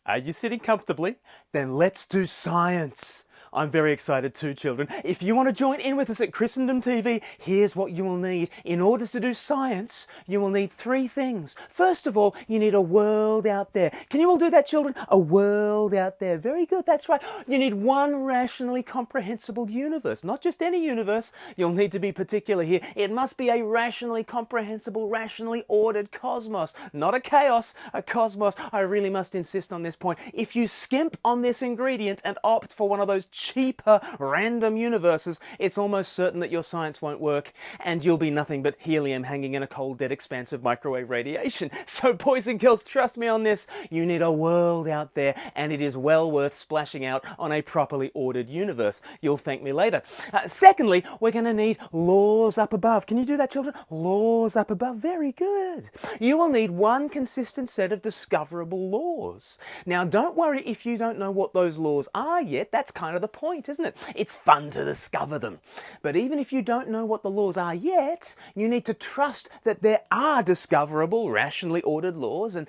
Are you sitting comfortably? Then let's do science. I'm very excited too, children. If you want to join in with us at Christendom TV, here's what you will need. In order to do science, you will need 3 things. First of all, you need a world out there. Can you all do that, children? A world out there. Very good, that's right. You need one rationally comprehensible universe. Not just any universe. You'll need to be particular here. It must be a rationally comprehensible, rationally ordered cosmos. Not a chaos, a cosmos. I really must insist on this point. If you skimp on this ingredient and opt for one of those cheaper random universes, it's almost certain that your science won't work and you'll be nothing but helium hanging in a cold, dead expanse of microwave radiation. So boys and girls, trust me on this. You need a world out there, and it is well worth splashing out on a properly ordered universe. You'll thank me later. Secondly, we're going to need laws up above. Can you do that, children? Laws up above. Very good. You will need one consistent set of discoverable laws. Now, don't worry if you don't know what those laws are yet. That's kind of the point, isn't it? It's fun to discover them. But even if you don't know what the laws are yet, you need to trust that there are discoverable, rationally ordered laws. And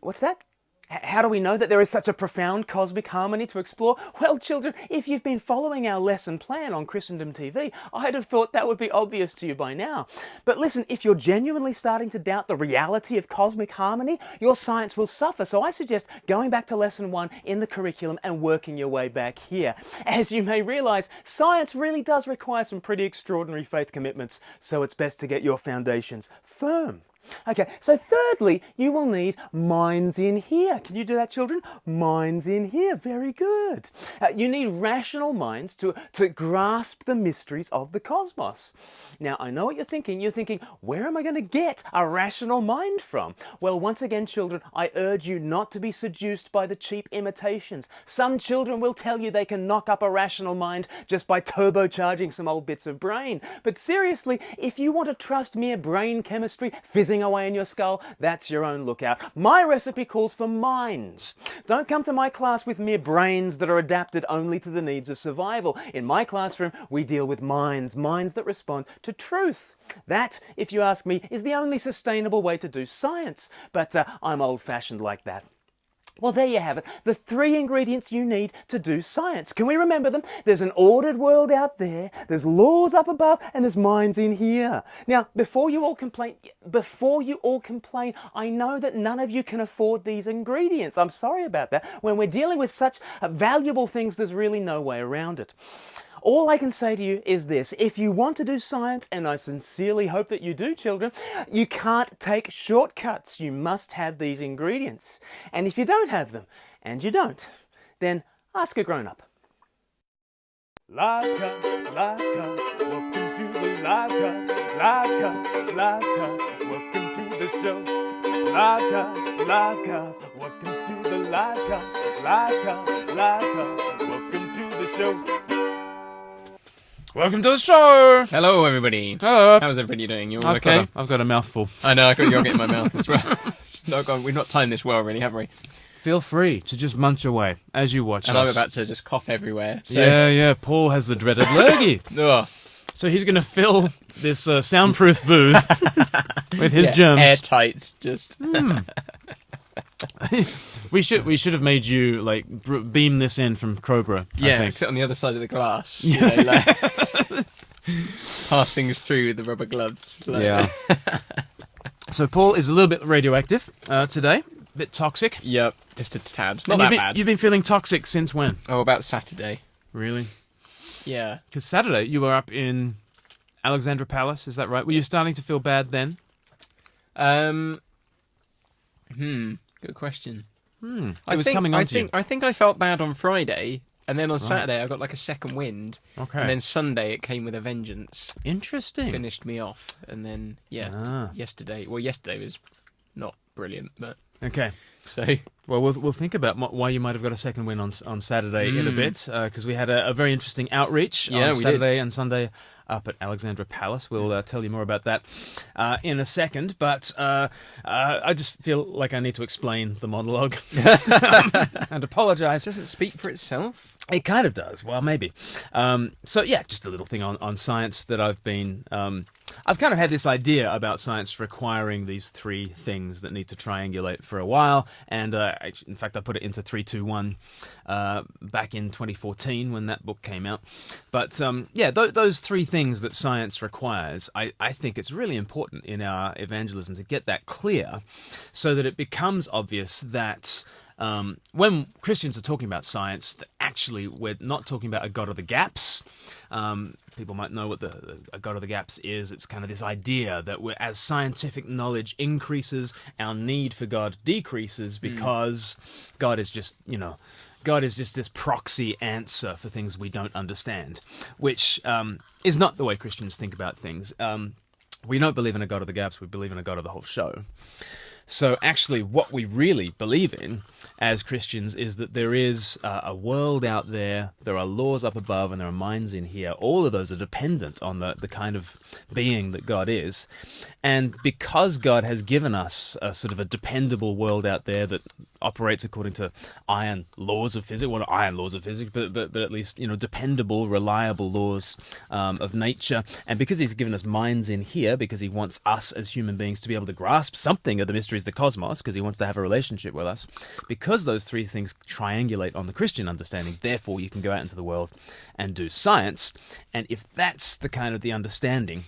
what's that? How do we know that there is such a profound cosmic harmony to explore? Well, children, if you've been following our lesson plan on Christendom TV, I'd have thought that would be obvious to you by now. But listen, if you're genuinely starting to doubt the reality of cosmic harmony, your science will suffer. So I suggest going back to lesson 1 in the curriculum and working your way back here. As you may realize, science really does require some pretty extraordinary faith commitments, so it's best to get your foundations firm. Okay, so thirdly, you will need minds in here. Can you do that, children? Minds in here. Very good. You need rational minds to grasp the mysteries of the cosmos. Now, I know what you're thinking. You're thinking, where am I going to get a rational mind from? Well, once again, children, I urge you not to be seduced by the cheap imitations. Some children will tell you they can knock up a rational mind just by turbocharging some old bits of brain. But seriously, if you want to trust mere brain chemistry fizzing away in your skull, that's your own lookout. My recipe calls for minds. Don't come to my class with mere brains that are adapted only to the needs of survival. In my classroom, we deal with minds that respond to truth. That, if you ask me, is the only sustainable way to do science. But I'm old-fashioned like that. Well, there you have it. The 3 ingredients you need to do science. Can we remember them? There's an ordered world out there, there's laws up above, and there's minds in here. Now, before you all complain, I know that none of you can afford these ingredients. I'm sorry about that. When we're dealing with such valuable things, there's really no way around it. All I can say to you is this: if you want to do science, and I sincerely hope that you do, children, you can't take shortcuts. You must have these ingredients. And if you don't have them, and you don't, then ask a grown-up. LIVEcast, LIVEcast, welcome to the LIVEcast, LIVEcast, LIVEcast, welcome to the show. LIVEcast, LIVEcast, welcome to the LIVEcast, LIVEcast, LIVEcast, welcome to the show. Welcome to the show! Hello, everybody. Hello. How's everybody doing? You all okay? I've got a mouthful. I know, I've got yogurt in my mouth as well. We've not timed this well, really, have we? Feel free to just munch away as you watch and us. I'm about to just cough everywhere. So. Yeah, Paul has the dreaded lurgy. Ugh. So he's going to fill this soundproof booth with his germs. Airtight, just... We should have made you like beam this in from Cobra. Yeah, I think. sit on the other side of the glass. You know, like, pass things through with the rubber gloves. Like. Yeah. So Paul is a little bit radioactive today, a bit toxic. Yep, just a tad. Not that bad. You've been feeling toxic since when? Oh, about Saturday. Really? Yeah. Because Saturday you were up in Alexandra Palace. Is that right? Were you starting to feel bad then? Good question. I think I felt bad on Friday, and then on Saturday I got like a second wind. Okay. And then Sunday it came with a vengeance. Interesting. Finished me off, and then yesterday was not brilliant, but okay. So well, we'll think about why you might have got a second win on Saturday in a bit, because we had a very interesting outreach on Saturday and Sunday up at Alexandra Palace. We'll tell you more about that in a second, but I just feel like I need to explain the monologue and apologise. Does it speak for itself? It kind of does. Well, maybe. So yeah, just a little thing on science that I've been I've kind of had this idea about science requiring these three things that need to triangulate for a while, and in fact I put it into 3-2-1 back in 2014 when that book came out. But those three things that science requires, I think it's really important in our evangelism to get that clear so that it becomes obvious that when Christians are talking about science, actually we're not talking about a God of the gaps. People might know what a God of the gaps is. It's kind of this idea that as scientific knowledge increases, our need for God decreases because God is just this proxy answer for things we don't understand, which is not the way Christians think about things. We don't believe in a God of the gaps, we believe in a God of the whole show. So actually what we really believe in as Christians is that there is a world out there, there are laws up above, and there are minds in here. All of those are dependent on the kind of being that God is. And because God has given us a sort of a dependable world out there that operates according to iron laws of physics, well, not iron laws of physics, but at least, dependable, reliable laws of nature. And because he's given us minds in here, because he wants us as human beings to be able to grasp something of the mysteries of the cosmos, because he wants to have a relationship with us, because those three things triangulate on the Christian understanding, therefore you can go out into the world and do science. And if that's the kind of the understanding,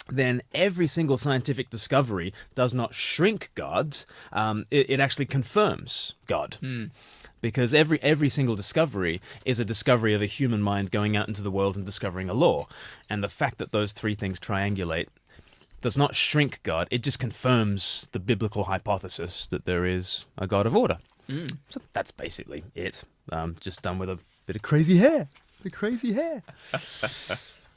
then every single scientific discovery does not shrink God, it actually confirms God. Because every single discovery is a discovery of a human mind going out into the world and discovering a law. And the fact that those three things triangulate does not shrink God, it just confirms the biblical hypothesis that there is a God of order. So that's basically it. Just done with a bit of crazy hair.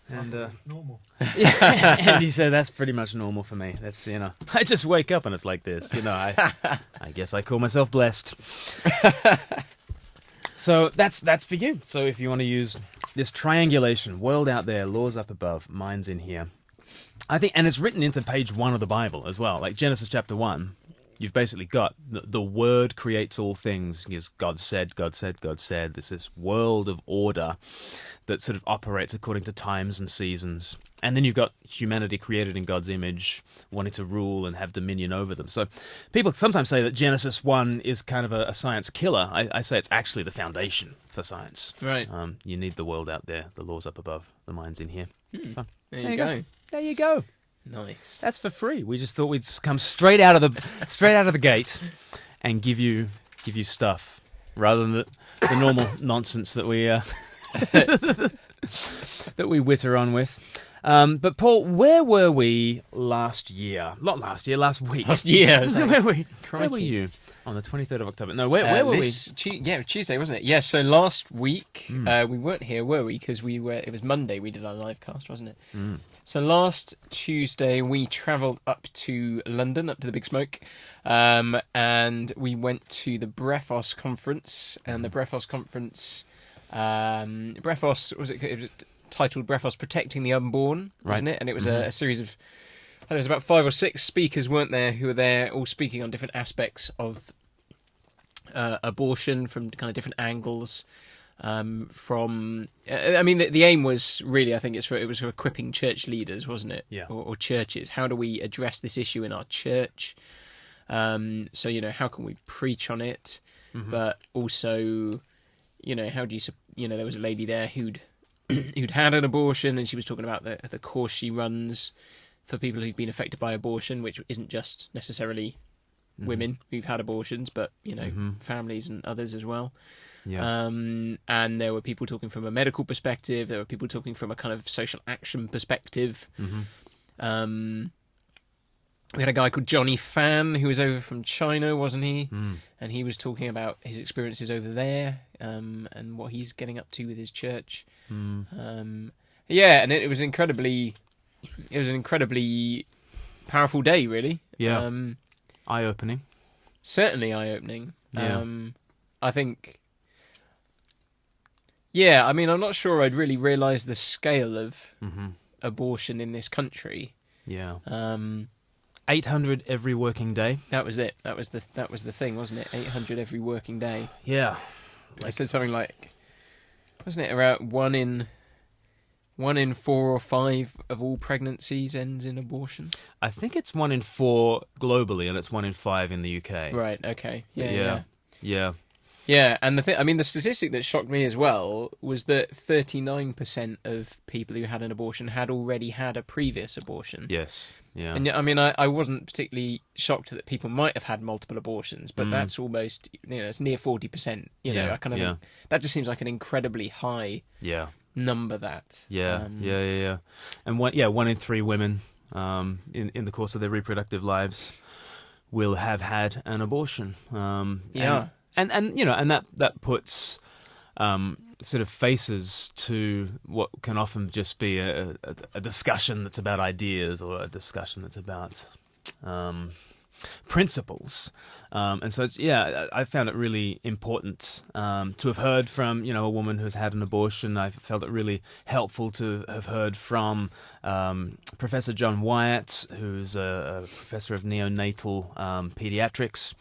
And normal. Yeah, and he said that's pretty much normal for me. That's I just wake up and it's like this. I guess I call myself blessed. So that's for you. So if you want to use this triangulation, world out there, laws up above, minds in here, I think, and it's written into page 1 of the Bible as well, like Genesis chapter 1. You've basically got the Word creates all things. God said, God said, God said. There's this world of order that sort of operates according to times and seasons. And then you've got humanity created in God's image, wanting to rule and have dominion over them. So people sometimes say that Genesis 1 is kind of a science killer. I say it's actually the foundation for science. Right. You need the world out there, the laws up above, the minds in here. So There you go. There you go. Nice. That's for free. We just thought we'd just come straight out of the gate and give you stuff rather than the normal nonsense that we that we witter on with. But Paul, where were we last year? Not last year, last week. Last year. Where were you on the 23rd of October? No, where were we? Yeah, Tuesday, wasn't it? Yeah, so last week we weren't here, were we? Because it was Monday we did our live cast, wasn't it? So last Tuesday we travelled up to London, up to the Big Smoke, and we went to the Brephos Conference. And the Brephos Conference, Brephos, it was titled Brephos Protecting the Unborn, wasn't it? And it was a series of, there was about 5 or 6 speakers, weren't there, who were there all speaking on different aspects of abortion from kind of different angles. The aim was really, I think it was for equipping church leaders, wasn't it? Yeah. Or churches. How do we address this issue in our church? So, how can we preach on it? But also, how do you, there was a lady there who'd had an abortion, and she was talking about the course she runs for people who've been affected by abortion, which isn't just necessarily women who've had abortions, but, families and others as well. Yeah. And there were people talking from a medical perspective. There were people talking from a kind of social action perspective. We had a guy called Johnny Fan who was over from China, wasn't he? And he was talking about his experiences over there and what he's getting up to with his church. And it was an incredibly powerful day, really. Yeah. Eye-opening. Certainly eye-opening. Yeah. I think... Yeah, I'm not sure I'd really realised the scale of abortion in this country. Yeah. 800 every working day. That was it. That was the thing, wasn't it? 800 every working day. Yeah. I said something like, wasn't it around 1 in 1 in 4 or 5 of all pregnancies ends in abortion. I think it's 1 in 4 globally, and it's 1 in 5 in the UK. Right. Okay. Yeah. And the statistic that shocked me as well was that 39% of people who had an abortion had already had a previous abortion. Yes. Yeah. And I mean, I wasn't particularly shocked that people might have had multiple abortions, but that's almost, it's near 40%. I kind of think that just seems like an incredibly high number. That. Yeah. And 1 in 3 women in the course of their reproductive lives will have had an abortion. And that puts sort of faces to what can often just be a discussion that's about ideas, or a discussion that's about principles. And so I found it really important to have heard from a woman who's had an abortion. I felt it really helpful to have heard from Professor John Wyatt, who's a professor of neonatal pediatrics,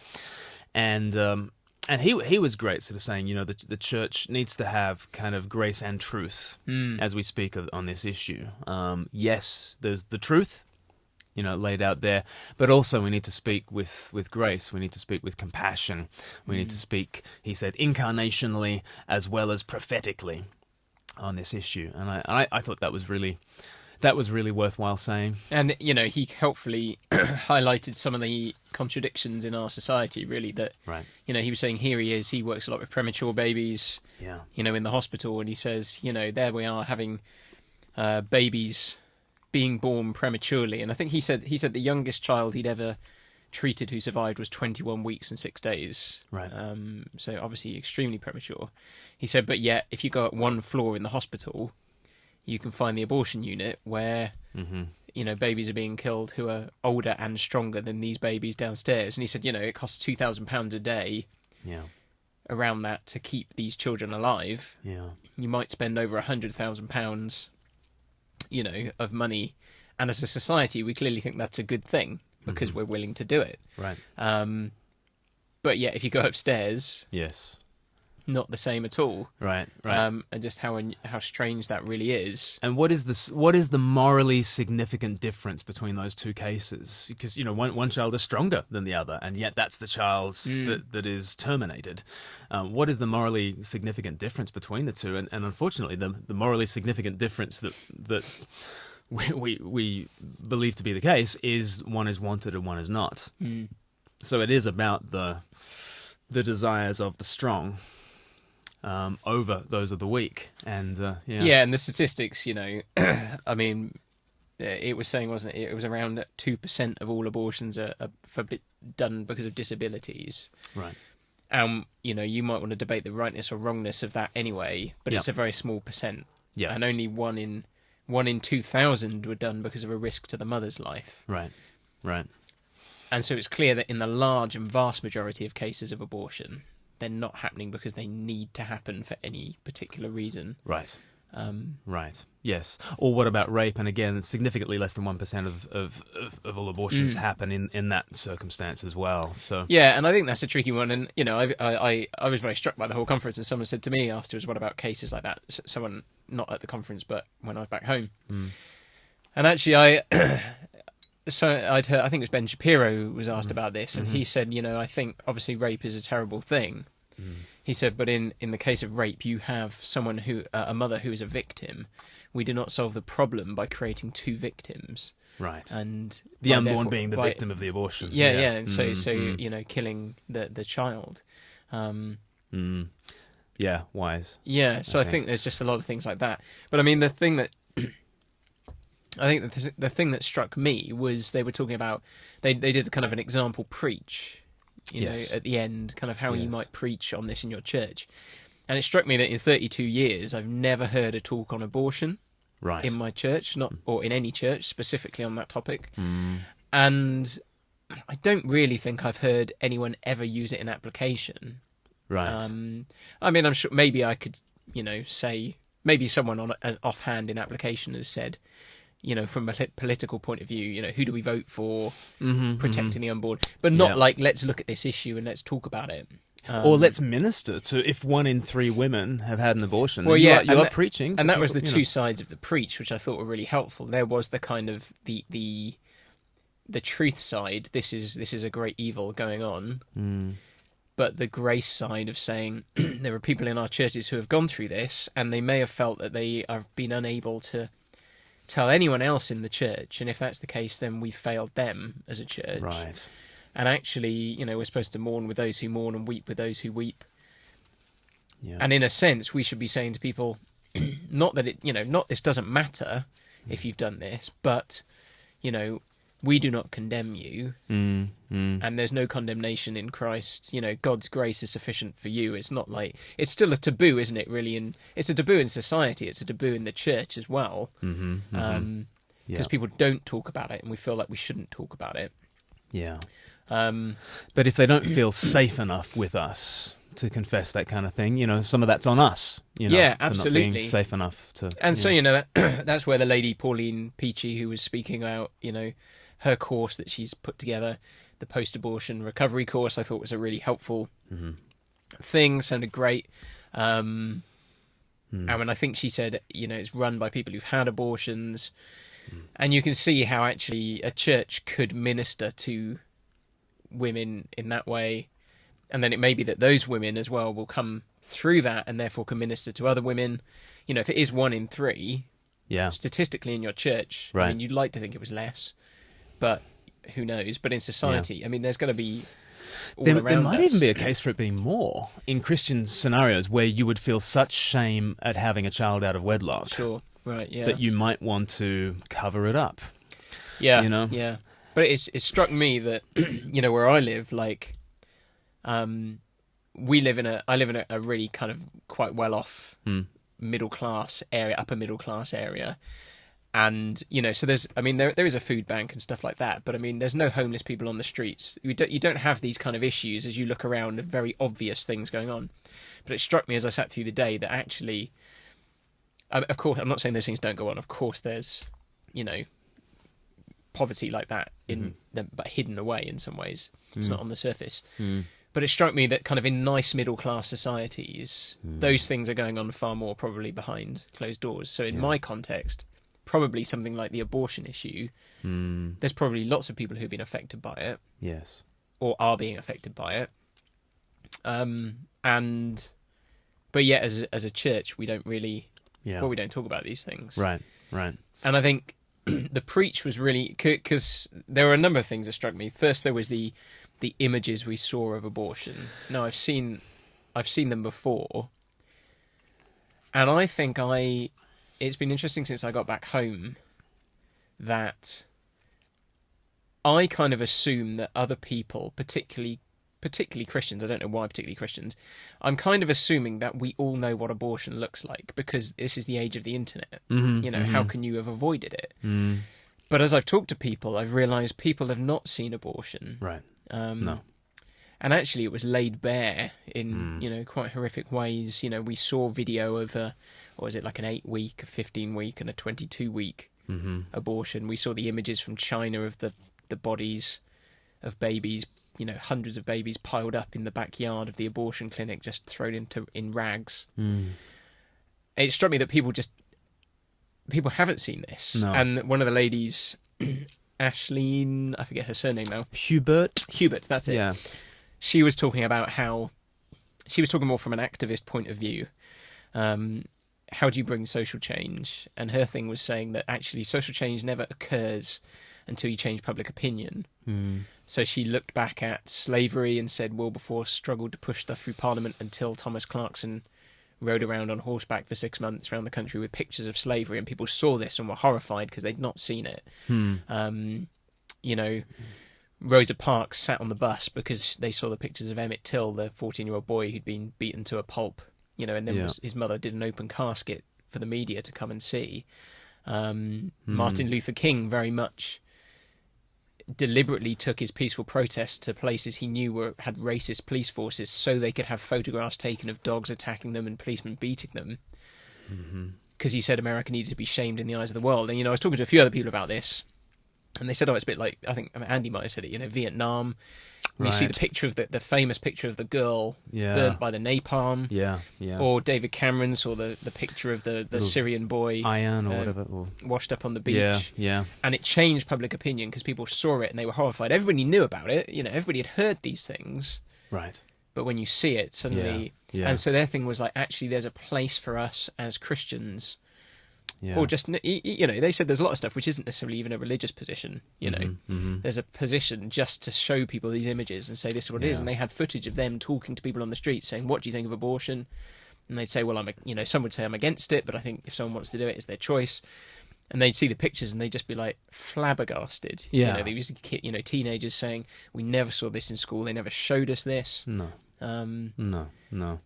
and he was great, sort of saying, the church needs to have kind of grace and truth as we speak on this issue. Yes, there's the truth, laid out there, but also we need to speak with grace. We need to speak with compassion. We need to speak, he said, incarnationally as well as prophetically on this issue. And I thought that was really worthwhile saying. And, he helpfully highlighted some of the contradictions in our society, really, that, he was saying here he works a lot with premature babies, in the hospital, and he says, there we are having babies being born prematurely. And I think he said the youngest child he'd ever treated who survived was 21 weeks and 6 days. Right. So obviously extremely premature. He said, but yet, if you go up one floor in the hospital, you can find the abortion unit where, babies are being killed who are older and stronger than these babies downstairs. And he said, it costs £2,000 a day around that to keep these children alive. Yeah. You might spend over £100,000, of money. And as a society, we clearly think that's a good thing because we're willing to do it. Right. But yet, if you go upstairs... Yes. Not the same at all, right? And just how strange that really is. And what is the morally significant difference between those two cases? Because one child is stronger than the other, and yet that's the child that is terminated. What is the morally significant difference between the two? And unfortunately, the morally significant difference that we believe to be the case is one is wanted and one is not. So it is about the desires of the strong. Over those of the weak, and and the statistics, I mean, it was saying, wasn't it? It was around 2% of all abortions are done because of disabilities, right? You might want to debate the rightness or wrongness of that anyway, but it's a very small percent, and only 1 in 2,000 were done because of a risk to the mother's life, right. And so it's clear that in the large and vast majority of cases of abortion, they're not happening because they need to happen for any particular reason. Right. Right. Yes. Or what about rape? And again, significantly less than 1% of all abortions happen in that circumstance as well. So and I think that's a tricky one. And I was very struck by the whole conference. And someone said to me afterwards, "What about cases like that?" Someone not at the conference, but when I was back home. And actually, I'd heard. I think it was Ben Shapiro was asked about this, and he said, I think obviously rape is a terrible thing. He said, but in the case of rape, you have someone a mother who is a victim. We do not solve the problem by creating two victims. Right. And the unborn being the victim of the abortion. Yeah. So killing the child. Yeah, wise. Yeah, so I think there's just a lot of things like that. But I mean, the thing that the thing that struck me was they were talking about they did kind of an example preach. At the end, kind of how you might preach on this in your church. And it struck me that in 32 years, I've never heard a talk on abortion in my church, or in any church, specifically on that topic. And I don't really think I've heard anyone ever use it in application. Right. I mean, I'm sure maybe I could, say, maybe someone on an offhand in application has said, from a political point of view, who do we vote for, protecting the unborn, but not like, let's look at this issue and let's talk about it. Or let's minister to if 1 in 3 women have had an abortion. Well, you are preaching. And that was the two sides of the preach, which I thought were really helpful. There was the kind of the truth side. This is a great evil going on. But the grace side of saying there are people in our churches who have gone through this, and they may have felt that they have been unable to tell anyone else in the church. And if that's the case, then we failed them as a church. Right. And actually, we're supposed to mourn with those who mourn and weep with those who weep. Yeah. And in a sense, we should be saying to people, not that not this doesn't matter if you've done this, but, we do not condemn you. And there's no condemnation in Christ. God's grace is sufficient for you. It's not like, it's still a taboo, isn't it, really? And it's a taboo in society. It's a taboo in the church as well. Because people don't talk about it, and we feel like we shouldn't talk about it. Yeah. But if they don't feel safe enough with us to confess that kind of thing, some of that's on us. Yeah, for absolutely. not being safe enough to. And so that's where the lady Pauline Peachy, who was speaking about her course that she's put together, the post-abortion recovery course, I thought was a really helpful thing. Sounded great. And when I think she said, it's run by people who've had abortions, and you can see how actually a church could minister to women in that way. And then it may be that those women as well will come through that and therefore can minister to other women. If it is 1 in 3, statistically in your church, right. I mean, you'd like to think it was less, but who knows? But in society, I mean, there's going to be all there around might us. even be a case for it being more in Christian scenarios where you would feel such shame at having a child out of wedlock. Sure, right, yeah. That you might want to cover it up. Yeah, yeah. But it struck me that, where I live, like, I live in a really kind of quite well-off middle class area, upper middle class area. And, so there is a food bank and stuff like that, but I mean, there's no homeless people on the streets. You don't have these kind of issues as you look around of very obvious things going on. But it struck me as I sat through the day that actually, of course, I'm not saying those things don't go on. Of course, there's, poverty like that but hidden away in some ways. It's not on the surface. But it struck me that kind of in nice middle-class societies, those things are going on far more probably behind closed doors. So in my context, probably something like the abortion issue, there's probably lots of people who've been affected by it. Yes. Or are being affected by it. But yet as a church, we don't really, we don't talk about these things. Right, right. And I think the preach was really, because there were a number of things that struck me. First, there was the images we saw of abortion. Now, I've seen them before, and I think it's been interesting since I got back home that I kind of assume that other people, particularly Christians, I don't know why particularly Christians, I'm kind of assuming that we all know what abortion looks like because this is the age of the internet. How can you have avoided it? But as I've talked to people, I've realised people have not seen abortion. Right. No. And actually it was laid bare in, quite horrific ways. We saw video of an 8-week, a 15-week and a 22-week abortion. We saw the images from China of the bodies of babies, hundreds of babies piled up in the backyard of the abortion clinic, just thrown in rags. It struck me that people haven't seen this. No. And one of the ladies, Ashleen, I forget her surname now. Hubert, that's it. Yeah. She was talking about how, she was talking more from an activist point of view. How do you bring social change? And her thing was saying that actually social change never occurs until you change public opinion. So she looked back at slavery and said Wilberforce struggled to push stuff through Parliament until Thomas Clarkson rode around on horseback for 6 months around the country with pictures of slavery, and people saw this and were horrified because they'd not seen it. Rosa Parks sat on the bus because they saw the pictures of Emmett Till, the 14-year-old boy who'd been beaten to a pulp, and then his mother did an open casket for the media to come and see. Martin Luther King very much deliberately took his peaceful protests to places he knew had racist police forces so they could have photographs taken of dogs attacking them and policemen beating them, because he said America needed to be shamed in the eyes of the world. And I was talking to a few other people about this, and they said, it's a bit like, I think Andy might have said it, Vietnam. You see the Right. picture of the famous picture of the girl Yeah. burnt by the napalm. Yeah, yeah. Or David Cameron saw the picture of the Syrian boy Iron or whatever. Or... washed up on the beach. Yeah, yeah. And it changed public opinion because people saw it and they were horrified. Everybody knew about it. Everybody had heard these things. Right. But when you see it, suddenly... Yeah. And so their thing was like, actually, there's a place for us as Christians. Yeah. Or just, they said there's a lot of stuff which isn't necessarily even a religious position, There's a position just to show people these images and say this is what it is. And they had footage of them talking to people on the street saying, what do you think of abortion? And they'd say, well, some would say I'm against it, but I think if someone wants to do it, it's their choice. And they'd see the pictures and they'd just be like flabbergasted. Yeah. They used to teenagers saying, we never saw this in school. They never showed us this. No. No.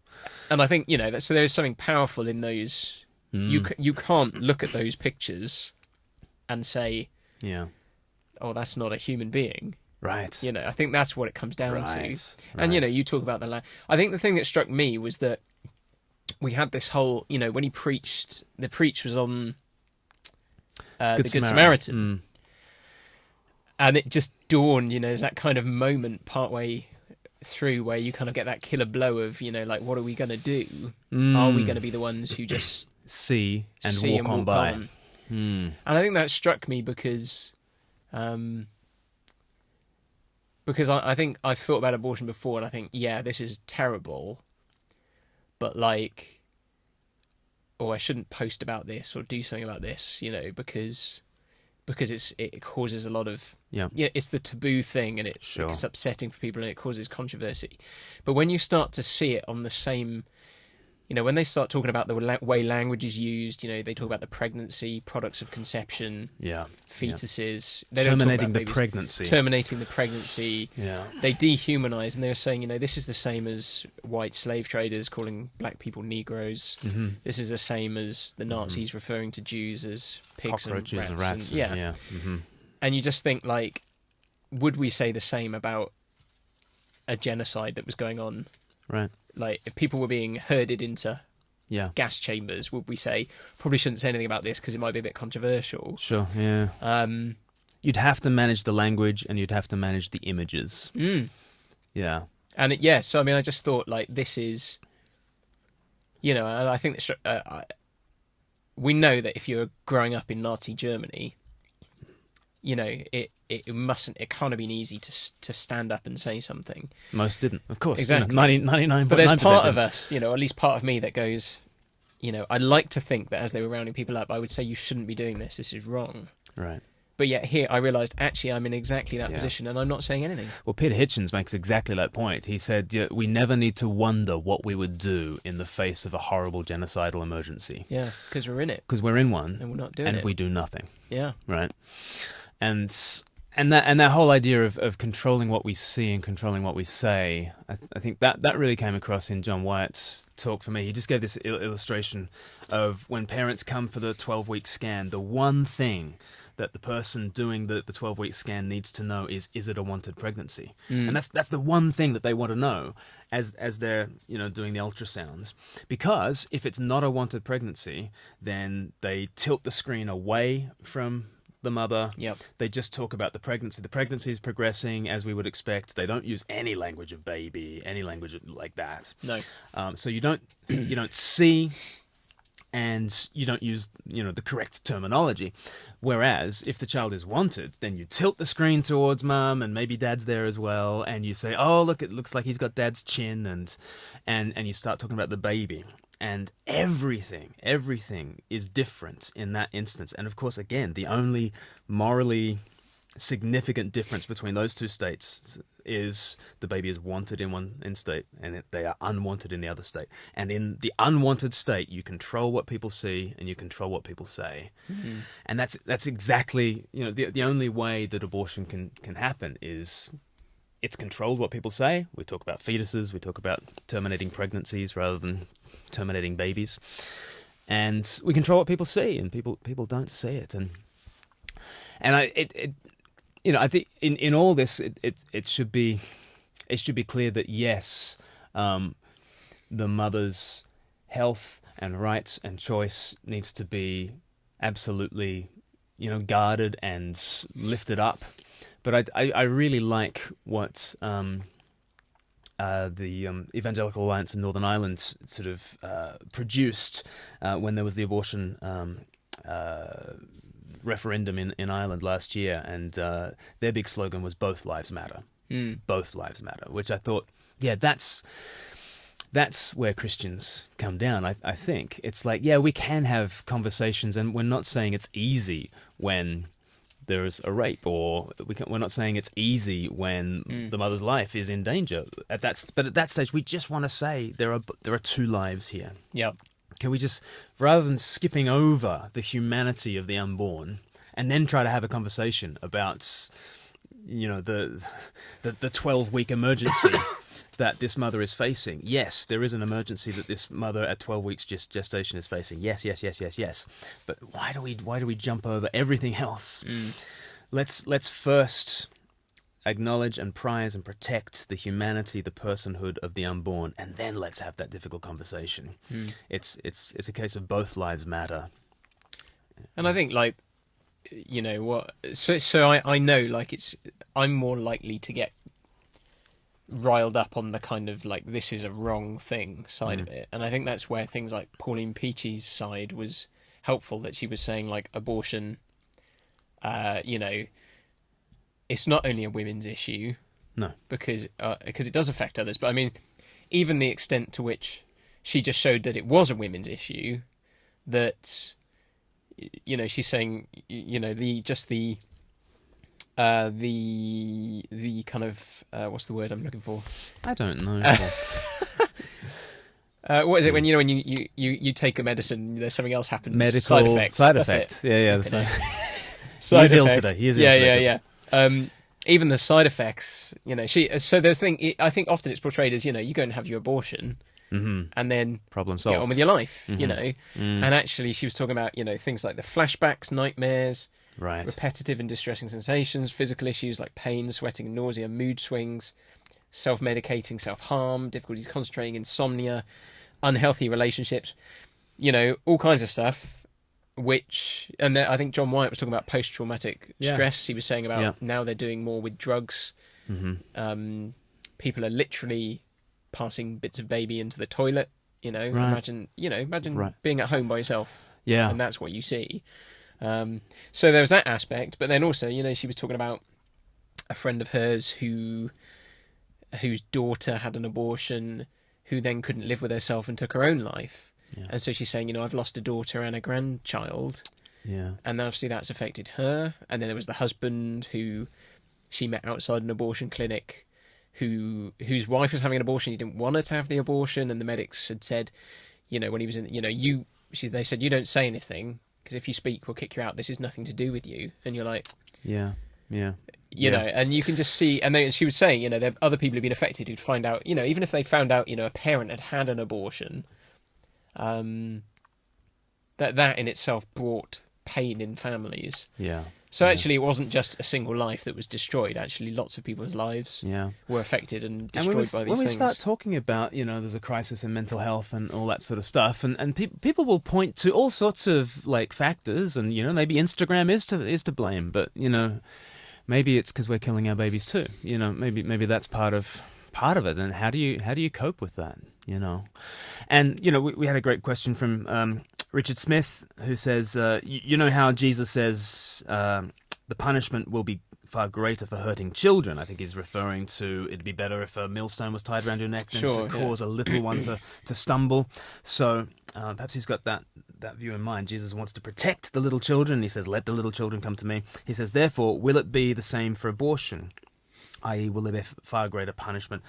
And I think, so there is something powerful in those. You can't look at those pictures and say, oh, that's not a human being. Right. I think that's what it comes down to. Right. And, you talk about I think the thing that struck me was that we had this whole, when he preached, the preach was on the Good Samaritan. And it just dawned, there's that kind of moment partway through where you kind of get that killer blow of, like, what are we going to do? Are we going to be the ones who just see and walk on by? And I think that struck me because I think I've thought about abortion before and I think, yeah, this is terrible, but like, oh, I shouldn't post about this or do something about this, because it causes a lot of it's the taboo thing and it's upsetting for people and it causes controversy. But when you start to see it on the same, when they start talking about the way language is used, they talk about the pregnancy, products of conception, fetuses. They don't talk about babies. Terminating the pregnancy. Yeah. They dehumanize and they're saying, this is the same as white slave traders calling black people Negroes. Mm-hmm. This is the same as the Nazis referring to Jews as pigs cockroaches and rats. and Mm-hmm. And you just think, like, would we say the same about a genocide that was going on? Right. Like, if people were being herded into gas chambers, would we say, probably shouldn't say anything about this because it might be a bit controversial? Sure, yeah. You'd have to manage the language and you'd have to manage the images. Yeah. And so, I mean, I just thought, like, this is, and I think that we know that if you're growing up in Nazi Germany, it can't have been easy to stand up and say something. Most didn't, of course. Exactly. 99.9%. But there's part of us, or at least part of me that goes, I'd like to think that as they were rounding people up, I would say you shouldn't be doing this. This is wrong. Right. But yet here I realised, actually, I'm in exactly that position and I'm not saying anything. Well, Peter Hitchens makes exactly that point. He said, we never need to wonder what we would do in the face of a horrible genocidal emergency. Yeah, because we're in it. Because we're in one. And we're not doing it. And we do nothing. Yeah. Right. And that whole idea of controlling what we see and controlling what we say, I think that really came across in John Wyatt's talk for me. He just gave this illustration of when parents come for the 12-week scan, the one thing that the person doing the 12-week scan needs to know is it a wanted pregnancy? And that's the one thing that they want to know as they're doing the ultrasounds. Because if it's not a wanted pregnancy, then they tilt the screen away from the mother. Yep. They just talk about the pregnancy. The pregnancy is progressing as we would expect. They don't use any language of baby, any language like that. No. So you don't see, and you don't use the correct terminology. Whereas if the child is wanted, then you tilt the screen towards mum and maybe dad's there as well, and you say, "Oh, look, it looks like he's got dad's chin," and you start talking about the baby. And everything is different in that instance. And of course, again, the only morally significant difference between those two states is the baby is wanted in one state and they are unwanted in the other state. And in the unwanted state, you control what people see and you control what people say. Mm-hmm. And that's exactly, the only way that abortion can happen is it's controlled what people say. We talk about fetuses, we talk about terminating pregnancies rather than terminating babies, and we control what people see, and people don't see it, and I think in all this it should be clear that yes, the mother's health and rights and choice needs to be absolutely guarded and lifted up. But I really like what the Evangelical Alliance in Northern Ireland sort of produced when there was the abortion referendum in Ireland last year, and their big slogan was "Both Lives Matter." Both lives matter, which I thought, yeah, that's where Christians come down. I think it's like, yeah, we can have conversations, and we're not saying it's easy when there's a rape, or we're not saying it's easy when the mother's life is in danger. But at that stage, we just want to say there are two lives here. Yep. Can we just, rather than skipping over the humanity of the unborn, and then try to have a conversation about, the 12-week emergency that this mother is facing. Yes, there is an emergency that this mother at 12 weeks gestation is facing. Yes. But why do we jump over everything else? Let's first acknowledge and prize and protect the humanity, the personhood of the unborn, and then let's have that difficult conversation. It's a case of both lives matter. And I think, like, what? So I know, like, I'm more likely to get riled up on the kind of, like, this is a wrong thing side of it. And I think that's where things like Pauline Peachy's side was helpful, that she was saying, like, abortion, it's not only a women's issue. No. Because it does affect others. But I mean, even the extent to which she just showed that it was a women's issue, that, she's saying, the kind of what's the word I'm looking for? I don't know. What is it when you take a medicine, there's something else happens? Medical side effects. Side effects. Yeah. Okay. Side He's ill today. He is ill today. Yeah. Even the side effects, so there's I think often it's portrayed as, you go and have your abortion, and then problem solved. Get on with your life, And actually, she was talking about, things like the flashbacks, nightmares, right, repetitive and distressing sensations, physical issues like pain, sweating, nausea, mood swings, self-medicating, self-harm, difficulties concentrating, insomnia, unhealthy relationships, all kinds of stuff. And I think John Wyatt was talking about post-traumatic stress. He was saying about now they're doing more with drugs. People are literally passing bits of baby into the toilet. Right. Imagine being at home by yourself. Yeah, and that's what you see. So there was that aspect, but then also, she was talking about a friend of hers whose daughter had an abortion, who then couldn't live with herself and took her own life. Yeah. And so she's saying, I've lost a daughter and a grandchild. Yeah. And obviously that's affected her. And then there was the husband who she met outside an abortion clinic, whose wife was having an abortion. He didn't want her to have the abortion. And the medics had said, when he was in, they said, you don't say anything, because if you speak, we'll kick you out. This is nothing to do with you. And you're like, yeah. And you can just see, and she was saying, there are other people who've been affected who'd find out, even if they found out, a parent had an abortion, that in itself brought pain in families. Yeah. So actually, it wasn't just a single life that was destroyed. Actually, lots of people's lives were affected and destroyed by these things. When we start talking about, there's a crisis in mental health and all that sort of stuff, and people will point to all sorts of like factors, and maybe Instagram is to blame, but maybe it's because we're killing our babies too. Maybe that's part of it. And how do you cope with that? And we had a great question from Richard Smith, who says, how Jesus says the punishment will be far greater for hurting children. I think he's referring to it'd be better if a millstone was tied around your neck than to cause a little one to stumble. So perhaps he's got that view in mind. Jesus wants to protect the little children. He says, let the little children come to me. He says, therefore, will it be the same for abortion? I.e., will there be far greater punishment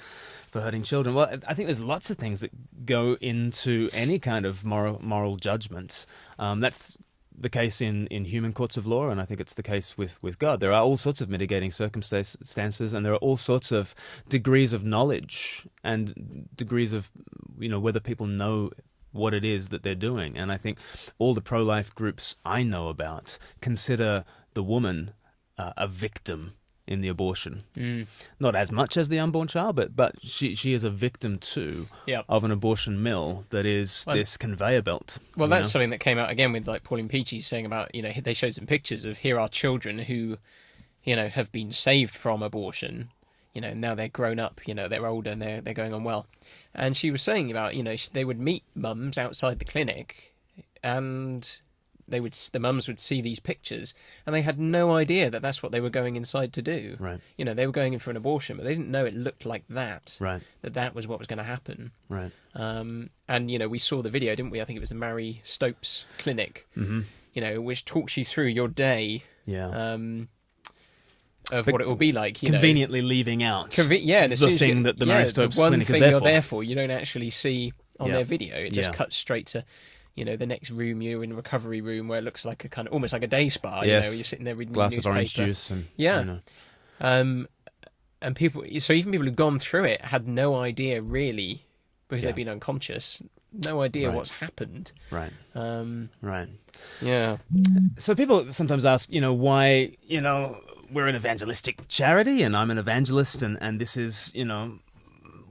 for hurting children? Well, I think there's lots of things that go into any kind of moral judgment. That's the case in human courts of law, and I think it's the case with God. There are all sorts of mitigating circumstances, and there are all sorts of degrees of knowledge and degrees of, whether people know what it is that they're doing. And I think all the pro-life groups I know about consider the woman a victim in the abortion. Not as much as the unborn child, but she is a victim too of an abortion mill that is this conveyor belt. Well, that's something that came out again with like Pauline Peachy saying about, they showed some pictures of here are children who, have been saved from abortion. Now they're grown up, they're older and they're going on well. And she was saying about, they would meet mums outside the clinic, and the mums would see these pictures, and they had no idea that that's what they were going inside to do. Right. They were going in for an abortion, but they didn't know it looked like that. Right. That was what was going to happen. Right. And we saw the video, didn't we? I think it was the Mary Stopes clinic. Mm-hmm. Which talks you through your day. Yeah. Of what it will be like, conveniently leaving out the thing that the Mary Stopes the one clinic thing is there you're for. there for. You don't actually see on their video. It just Yeah. cuts straight to, the next room. You're in a recovery room where it looks like a kind of almost like a day spa. Yes. You're sitting there reading Glass your of newspaper. orange juice and And people. So even people who've gone through it had no idea really, because Yeah. they've been unconscious. No idea Right. what's happened. Right. Right. Yeah. So people sometimes ask, why, we're an evangelistic charity and I'm an evangelist and this is,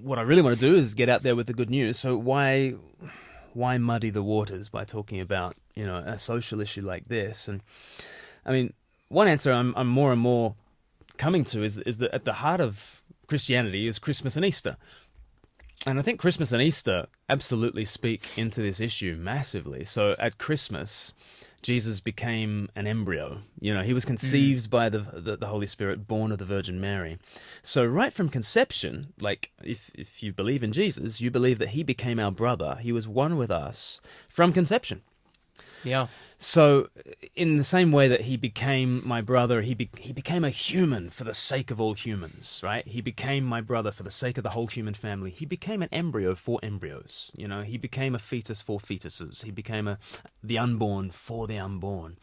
what I really want to do is get out there with the good news. So why muddy the waters by talking about, a social issue like this? And I mean, one answer I'm more and more coming to is that at the heart of Christianity is Christmas and Easter. And I think Christmas and Easter absolutely speak into this issue massively. So at Christmas, Jesus became an embryo. He was conceived by the Holy Spirit, born of the Virgin Mary. So right from conception, like if you believe in Jesus, you believe that he became our brother. He was one with us from conception. Yeah. So in the same way that he became my brother, he became a human for the sake of all humans, right? He became my brother for the sake of the whole human family. He became an embryo for embryos. He became a fetus for fetuses. He became the unborn for the unborn.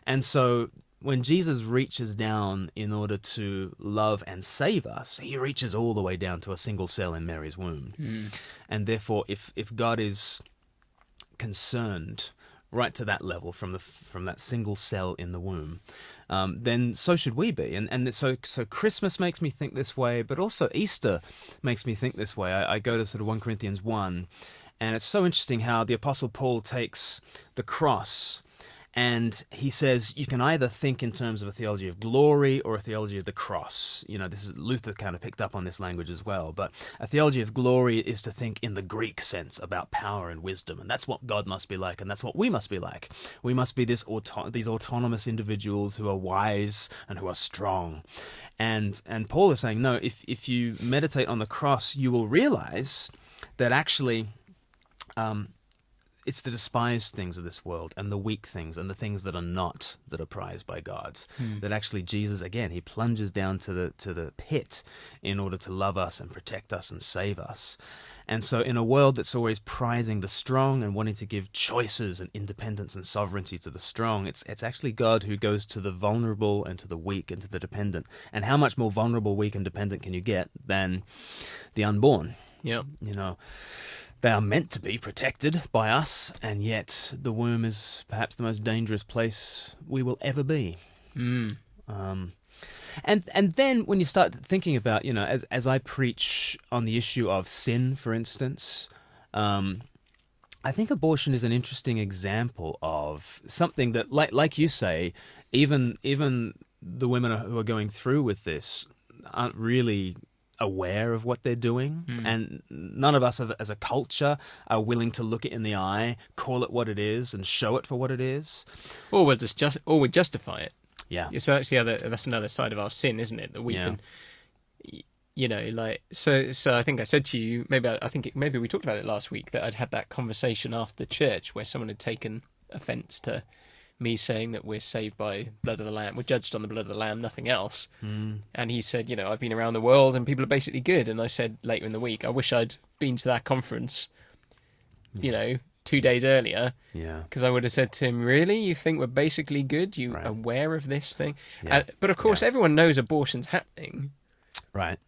And so when Jesus reaches down in order to love and save us, he reaches all the way down to a single cell in Mary's womb. And therefore, if God is concerned right to that level, from that single cell in the womb, then so should we be. And so Christmas makes me think this way, but also Easter makes me think this way. I go to sort of 1 Corinthians 1, and it's so interesting how the Apostle Paul takes the cross and he says you can either think in terms of a theology of glory or a theology of the cross. This is Luther kind of picked up on this language as well. But a theology of glory is to think in the Greek sense about power and wisdom, and that's what God must be like, and that's what we must be like. We must be these autonomous individuals who are wise and who are strong. And Paul is saying, no, if you meditate on the cross, you will realize that actually it's the despised things of this world and the weak things and the things that are not that are prized by God. That actually Jesus, again, he plunges down to the pit in order to love us and protect us and save us. And so in a world that's always prizing the strong and wanting to give choices and independence and sovereignty to the strong, it's actually God who goes to the vulnerable and to the weak and to the dependent. And how much more vulnerable, weak, and dependent can you get than the unborn? Yeah. They are meant to be protected by us, and yet the womb is perhaps the most dangerous place we will ever be. And then when you start thinking about, as I preach on the issue of sin, for instance, I think abortion is an interesting example of something that, like you say, even the women who are going through with this aren't really aware of what they're doing, and none of us as a culture are willing to look it in the eye, call it what it is, and show it for what it is, or we'll justify it. Yeah. So that's another side of our sin, isn't it? That we can, So I think I said to you, maybe we talked about it last week, that I'd had that conversation after church where someone had taken offence to me saying that we're saved by blood of the Lamb, we're judged on the blood of the Lamb, nothing else. And he said, I've been around the world and people are basically good. And I said later in the week, I wish I'd been to that conference, 2 days earlier. Yeah. Because I would have said to him, really? You think we're basically good? You aware of this thing? Yeah. But of course, everyone knows abortion's happening. Right.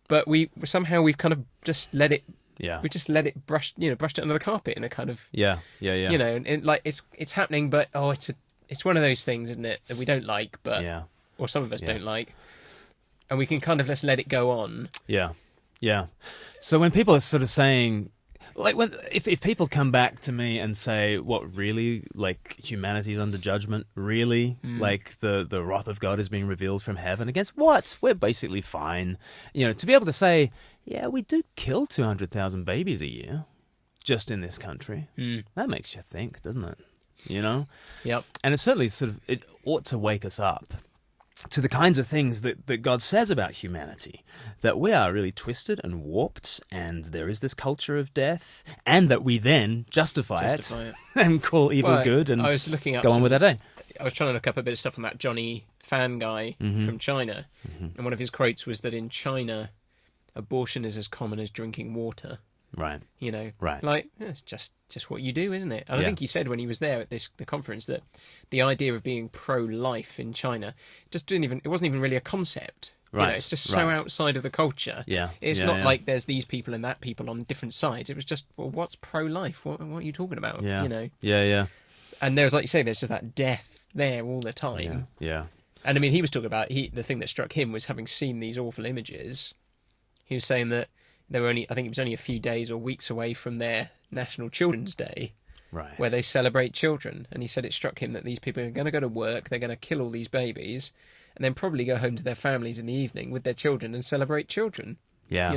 But we've kind of just let it. Yeah. We just let it brushed it under the carpet in a kind of. Yeah. And like it's happening, but it's one of those things, isn't it, that we don't like, but or some of us don't like, and we can kind of just let it go on. Yeah. So when people are sort of saying, Like if people come back to me and say, "What really? Like humanity's under judgment? Really? Like the wrath of God is being revealed from heaven against what? We're basically fine." To be able to say, "Yeah, we do kill 200,000 babies a year, just in this country." That makes you think, doesn't it? Yep. And it certainly it ought to wake us up to the kinds of things that God says about humanity, that we are really twisted and warped, and there is this culture of death, and that we then justify it and call evil good and I was looking up go on with our day. I was trying to look up a bit of stuff on that Johnny Fan guy from China, and one of his quotes was that in China, abortion is as common as drinking water. Right. Right. Like, it's just what you do, isn't it? And I think he said when he was there at the conference that the idea of being pro-life in China it wasn't even really a concept. Right. It's just so outside of the culture. Yeah. It's not like there's these people and that people on different sides. It was just, well, what's pro-life? What are you talking about? Yeah. Yeah. And there's, like you say, there's just that death there all the time. Yeah. And I mean, he was talking about, the thing that struck him was having seen these awful images. He was saying that I think it was only a few days or weeks away from their National Children's Day, Right. where they celebrate children. And he said it struck him that these people are going to go to work, they're going to kill all these babies, and then probably go home to their families in the evening with their children and celebrate children. Yeah.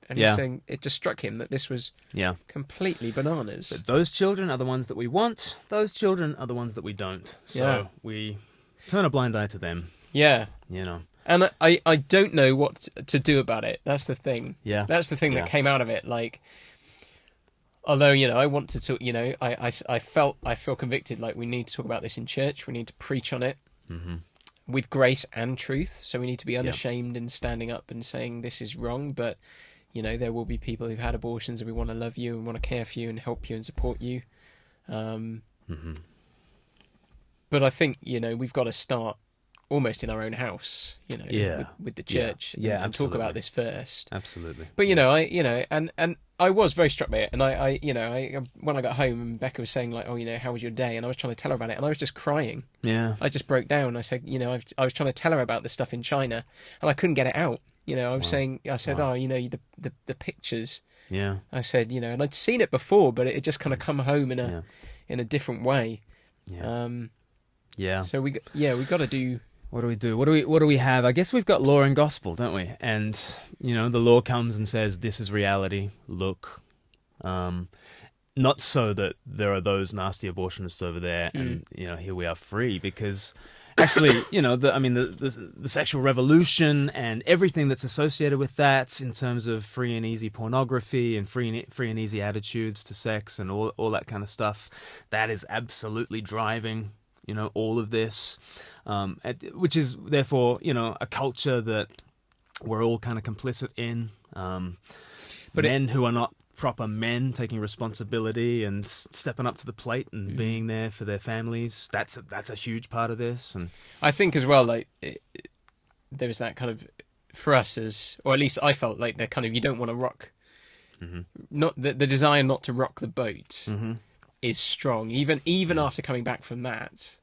And he's saying it just struck him that this was completely bananas. But those children are the ones that we want. Those children are the ones that we don't. So we turn a blind eye to them. Yeah. And I don't know what to do about it. That's the thing. Yeah. That's the thing that came out of it. Like, although, I want to talk, I feel convicted, like we need to talk about this in church. We need to preach on it with grace and truth. So we need to be unashamed in standing up and saying this is wrong. But, there will be people who've had abortions and we want to love you and want to care for you and help you and support you. But I think, we've got to start almost in our own house, with the church, and talk about this first. Absolutely. But and I was very struck by it, and I when I got home, and Becca was saying like, oh, how was your day? And I was trying to tell her about it, and I was just crying. Yeah. I just broke down. I said, I was trying to tell her about the stuff in China, and I couldn't get it out. I was saying, I said, the pictures. Yeah. I said, and I'd seen it before, but it had just kind of come home in a different way. Yeah. So we got to do. What do we do? What do we have? I guess we've got law and gospel, don't we? And the law comes and says, "This is reality. Look." Not so that there are those nasty abortionists over there, and here we are free, because actually, the sexual revolution and everything that's associated with that, in terms of free and easy pornography and free and easy attitudes to sex and all that kind of stuff, that is absolutely driving all of this. Which is therefore, a culture that we're all kind of complicit in. But men who are not proper men, taking responsibility and stepping up to the plate and being there for their families, that's a huge part of this. And I think as well, like there was that kind of, for us or at least I felt like the kind of, you don't want to rock, not the desire not to rock the boat is strong, even after coming back from that.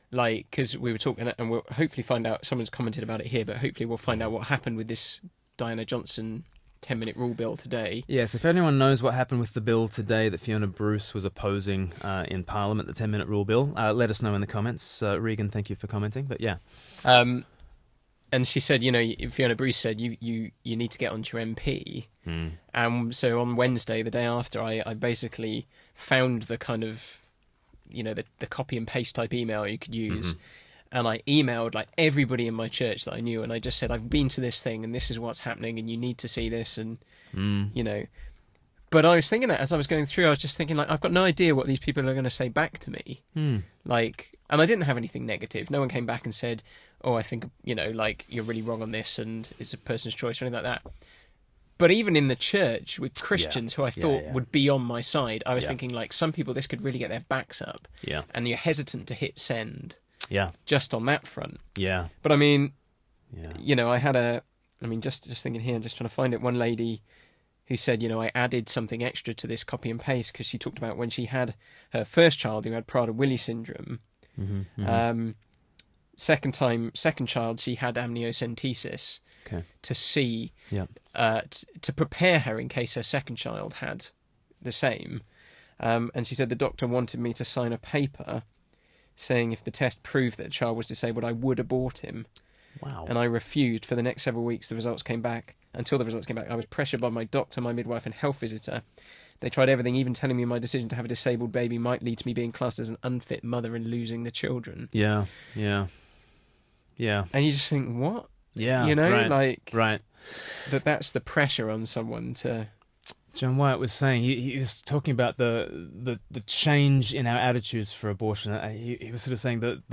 Like, because we were talking, and we'll hopefully find out, someone's commented about it here, but hopefully we'll find out what happened with this Diana Johnson 10-minute rule bill today. Yes, if anyone knows what happened with the bill today that Fiona Bruce was opposing in Parliament, the 10-minute rule bill, let us know in the comments. Regan, thank you for commenting, but yeah. And she said, Fiona Bruce said, you need to get onto your MP. So on Wednesday, the day after, I basically found the kind of, the copy and paste type email you could use. And I emailed like everybody in my church that I knew, and I just said, I've been to this thing and this is what's happening and you need to see this. And, but I was thinking that as I was going through, I was just thinking like, I've got no idea what these people are going to say back to me. Like, and I didn't have anything negative. No one came back and said, oh, I think, like you're really wrong on this and it's a person's choice or anything like that. But even in the church with Christians who I thought would be on my side, I was thinking like some people, this could really get their backs up. Yeah. And you're hesitant to hit send. Yeah. Just on that front. Yeah. But I mean, I had just thinking here, just trying to find it, one lady who said, I added something extra to this copy and paste because she talked about when she had her first child who had Prader-Willi syndrome. Second child, she had amniocentesis. Okay. To see, to prepare her in case her second child had the same. And she said the doctor wanted me to sign a paper saying if the test proved that the child was disabled, I would abort him. Wow. And I refused. For the next several weeks, until the results came back, I was pressured by my doctor, my midwife, and health visitor. They tried everything, even telling me my decision to have a disabled baby might lead to me being classed as an unfit mother and losing the children. Yeah. And you just think, what? Yeah. You know, right. That's the pressure on someone to... John Wyatt was saying, he was talking about the change in our attitudes for abortion. He was sort of saying that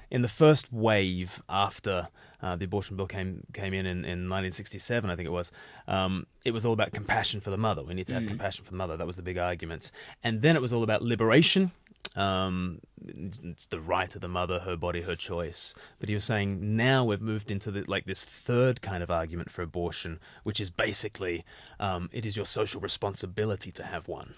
in the first wave after the abortion bill came in 1967, I think it was all about compassion for the mother. We need to have compassion for the mother. That was the big argument. And then it was all about liberation. It's the right of the mother, her body, her choice. But he was saying now we've moved into this third kind of argument for abortion, which is basically it is your social responsibility to have one.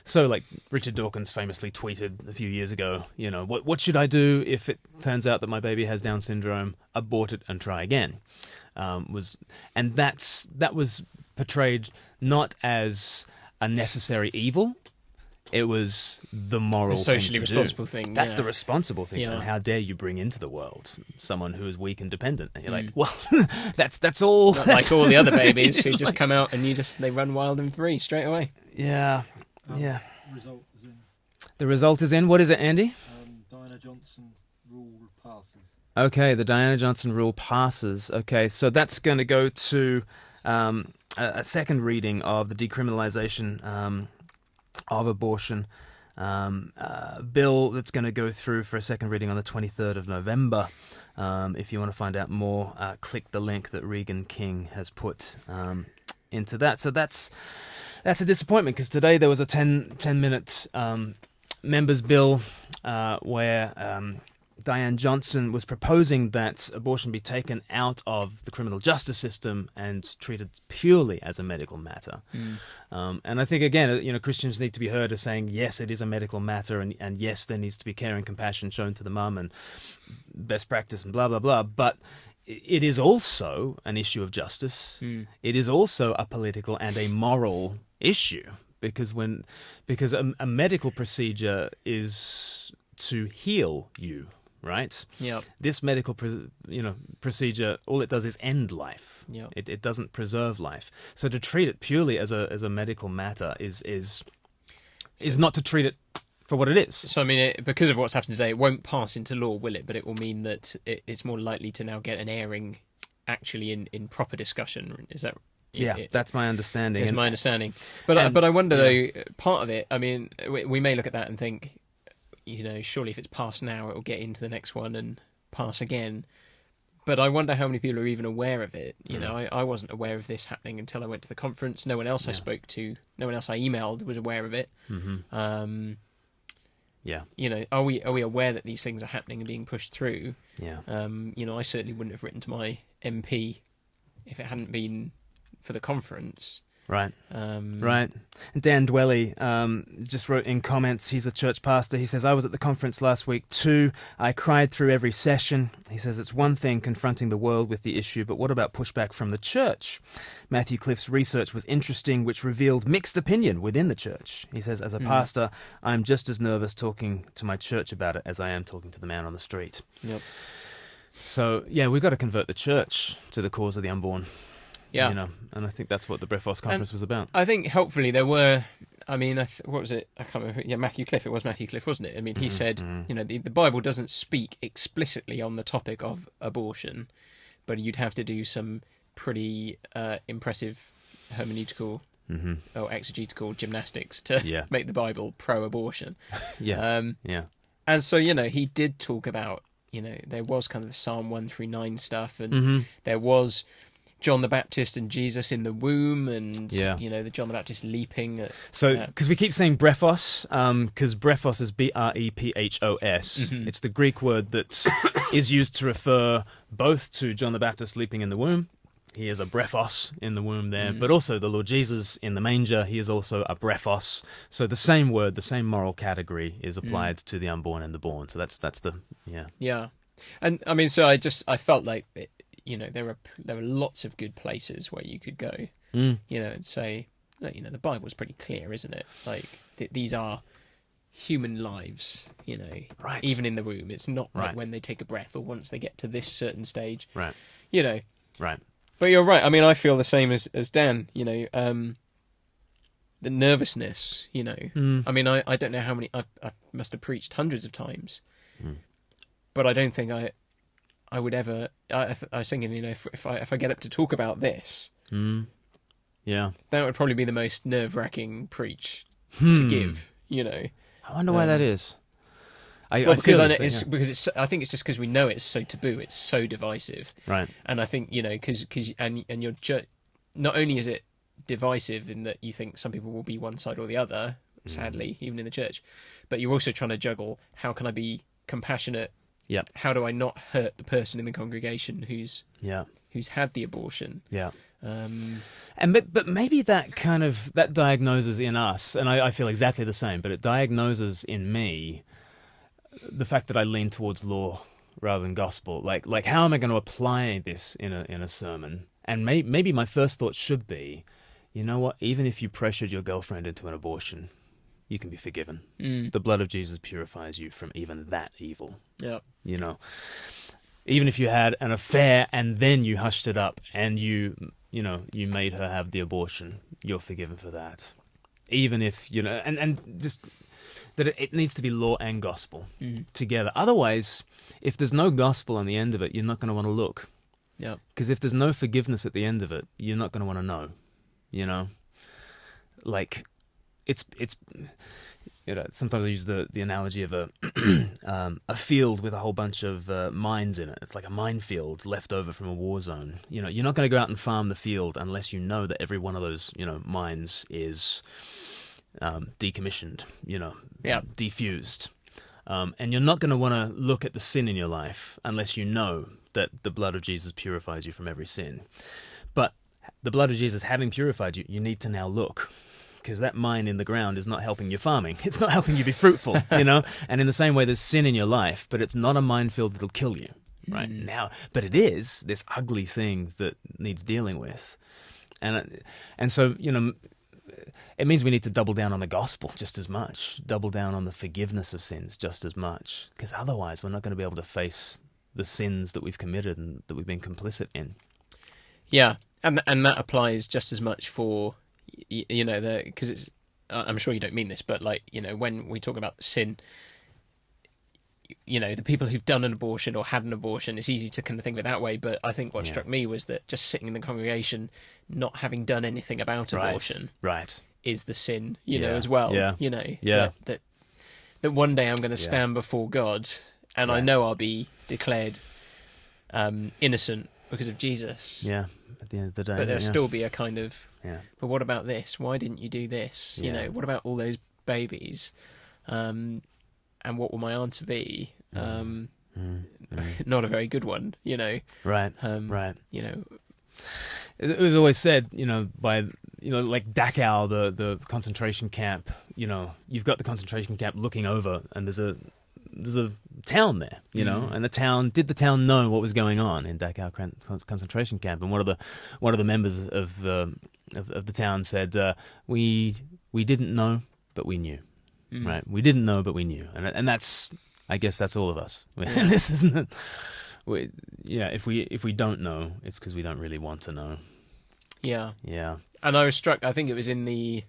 So, like Richard Dawkins famously tweeted a few years ago, what should I do if it turns out that my baby has Down syndrome? Abort it and try again. That was portrayed not as a necessary evil. It was the moral, the socially thing to responsible do. thing. That's the responsible thing. Yeah. And how dare you bring into the world someone who is weak and dependent? And you're like, well, that's all. Not like all the other babies who just come out and they run wild and free straight away. Yeah. Result is in. The result is in. What is it, Andy? Diana Johnson rule passes. Okay, the Diana Johnson rule passes. Okay, so that's going to go to a second reading of the decriminalisation of abortion bill that's going to go through for a second reading on the 23rd of November. If you want to find out more, click the link that Regan King has put into that. So that's a disappointment, because today there was a 10-minute members' bill where Diane Johnson was proposing that abortion be taken out of the criminal justice system and treated purely as a medical matter. And I think, again, Christians need to be heard as saying, yes, it is a medical matter, and yes, there needs to be care and compassion shown to the mum and best practice and blah, blah, blah. But it is also an issue of justice. It is also a political and a moral issue, because a medical procedure is to heal you. Right? Yeah. This medical, procedure, all it does is end life. Yeah. It doesn't preserve life. So to treat it purely as a medical matter is not to treat it for what it is. So I mean, because of what's happened today, it won't pass into law, will it? But it will mean that it's more likely to now get an airing, actually in proper discussion. Is that? Yeah, that's my understanding. Is my understanding. But I wonder though, part of it. I mean, we may look at that and think, surely if it's passed now, it will get into the next one and pass again. But I wonder how many people are even aware of it. I wasn't aware of this happening until I went to the conference. No one else I spoke to, no one else I emailed was aware of it. Are we aware that these things are happening and being pushed through? Yeah. I certainly wouldn't have written to my MP if it hadn't been for the conference. Right. Right. And Dan Dwelly just wrote in comments, he's a church pastor, he says, I was at the conference last week too. I cried through every session. He says, it's one thing confronting the world with the issue, but what about pushback from the church? Matthew Cliff's research was interesting, which revealed mixed opinion within the church. He says, as a pastor, I'm just as nervous talking to my church about it as I am talking to the man on the street. Yep. So, yeah, we've got to convert the church to the cause of the unborn. Yeah. And I think that's what the Brephos Conference was about. I think helpfully there were, what was it? I can't remember. Yeah, Matthew Cliff. It was Matthew Cliff, wasn't it? I mean, he said, the Bible doesn't speak explicitly on the topic of abortion, but you'd have to do some pretty impressive hermeneutical or exegetical gymnastics to make the Bible pro-abortion. And so, he did talk about, there was kind of the Psalm 139 stuff, and there was John the Baptist and Jesus in the womb, and the John the Baptist leaping. So, because we keep saying Brephos, because Brephos is Brephos. It's the Greek word that is used to refer both to John the Baptist leaping in the womb. He is a Brephos in the womb there, but also the Lord Jesus in the manger. He is also a Brephos. So the same word, the same moral category is applied to the unborn and the born. So that's the And I mean, so I felt like there were lots of good places where you could go, and say, you know, the Bible's pretty clear, isn't it? Like these are human lives, you know, Right. even in the womb. It's not like Right. when they take a breath or once they get to this certain stage, Right. you know. Right. But you're right. I mean, I feel the same as Dan, you know, the nervousness, you know. I mean, I don't know how many, I must have preached hundreds of times, but I don't think I would ever, I was thinking, you know, if I get up to talk about this, Yeah. that would probably be the most nerve-wracking preach to give, you know. I wonder why that is. Well, because feel I know it, but yeah. because it's. I think it's just because we know it's so taboo. It's so divisive. Right. And I think, you know, because and you're not only is it divisive in that you think some people will be one side or the other, sadly, even in the church, but you're also trying to juggle, how can I be compassionate? Yep. How do I not hurt the person in the congregation who's had the abortion? Yeah. Um, But maybe that diagnoses in us, and I feel exactly the same, but it diagnoses in me the fact that I lean towards law rather than gospel. Like how am I going to apply this in a sermon? And maybe my first thought should be, you know what? Even if you pressured your girlfriend into an abortion, you can be forgiven. The blood of Jesus purifies you from even that evil. yeah. You know, even if you had an affair and then you hushed it up and you made her have the abortion, you're forgiven for that. Even if, you know, and just that it needs to be law and gospel together. Otherwise, if there's no gospel on the end of it, you're not going to want to look. Yeah. Because if there's no forgiveness at the end of it, you're not going to want to know. You know, like it's you know, sometimes I use the analogy of a field with a whole bunch of mines in it. It's like a minefield left over from a war zone. You know, you're not going to go out and farm the field unless you know that every one of those, you know, mines is decommissioned, you know, defused. And you're not going to want to look at the sin in your life unless you know that the blood of Jesus purifies you from every sin. But the blood of Jesus having purified you, you need to now look. Because that mine in the ground is not helping your farming. It's not helping you be fruitful, you know? And in the same way, there's sin in your life, but it's not a minefield that'll kill you, right? Now, but it is this ugly thing that needs dealing with. And so, you know, it means we need to double down on the gospel just as much, double down on the forgiveness of sins just as much, because otherwise we're not going to be able to face the sins that we've committed and that we've been complicit in. Yeah, and that applies just as much for, you know, because it's, I'm sure you don't mean this, but like, you know, when we talk about sin, you know, the people who've done an abortion or had an abortion, it's easy to kind of think of it that way, but I think what struck me was that just sitting in the congregation, not having done anything about abortion, is the sin, you know, as well. You know, that one day I'm going to stand before God, and I know I'll be declared innocent because of Jesus. Yeah, at the end of the day. But there'll still be a kind of, Yeah. but what about this? Why didn't you do this? You know, what about all those babies? And what will my answer be? Not a very good one, you know. Right. You know, It was always said, you know, by, you know, like Dachau, the concentration camp. You know, you've got the concentration camp looking over, and there's a town there, you know, and the town know what was going on in Dachau concentration camp? And one of the members of the town said, we didn't know, but we knew. Right, we didn't know, but we knew, and that's, I guess that's all of us. This isn't. If we don't know, it's because we don't really want to know. Yeah. And I was struck. I think it was in the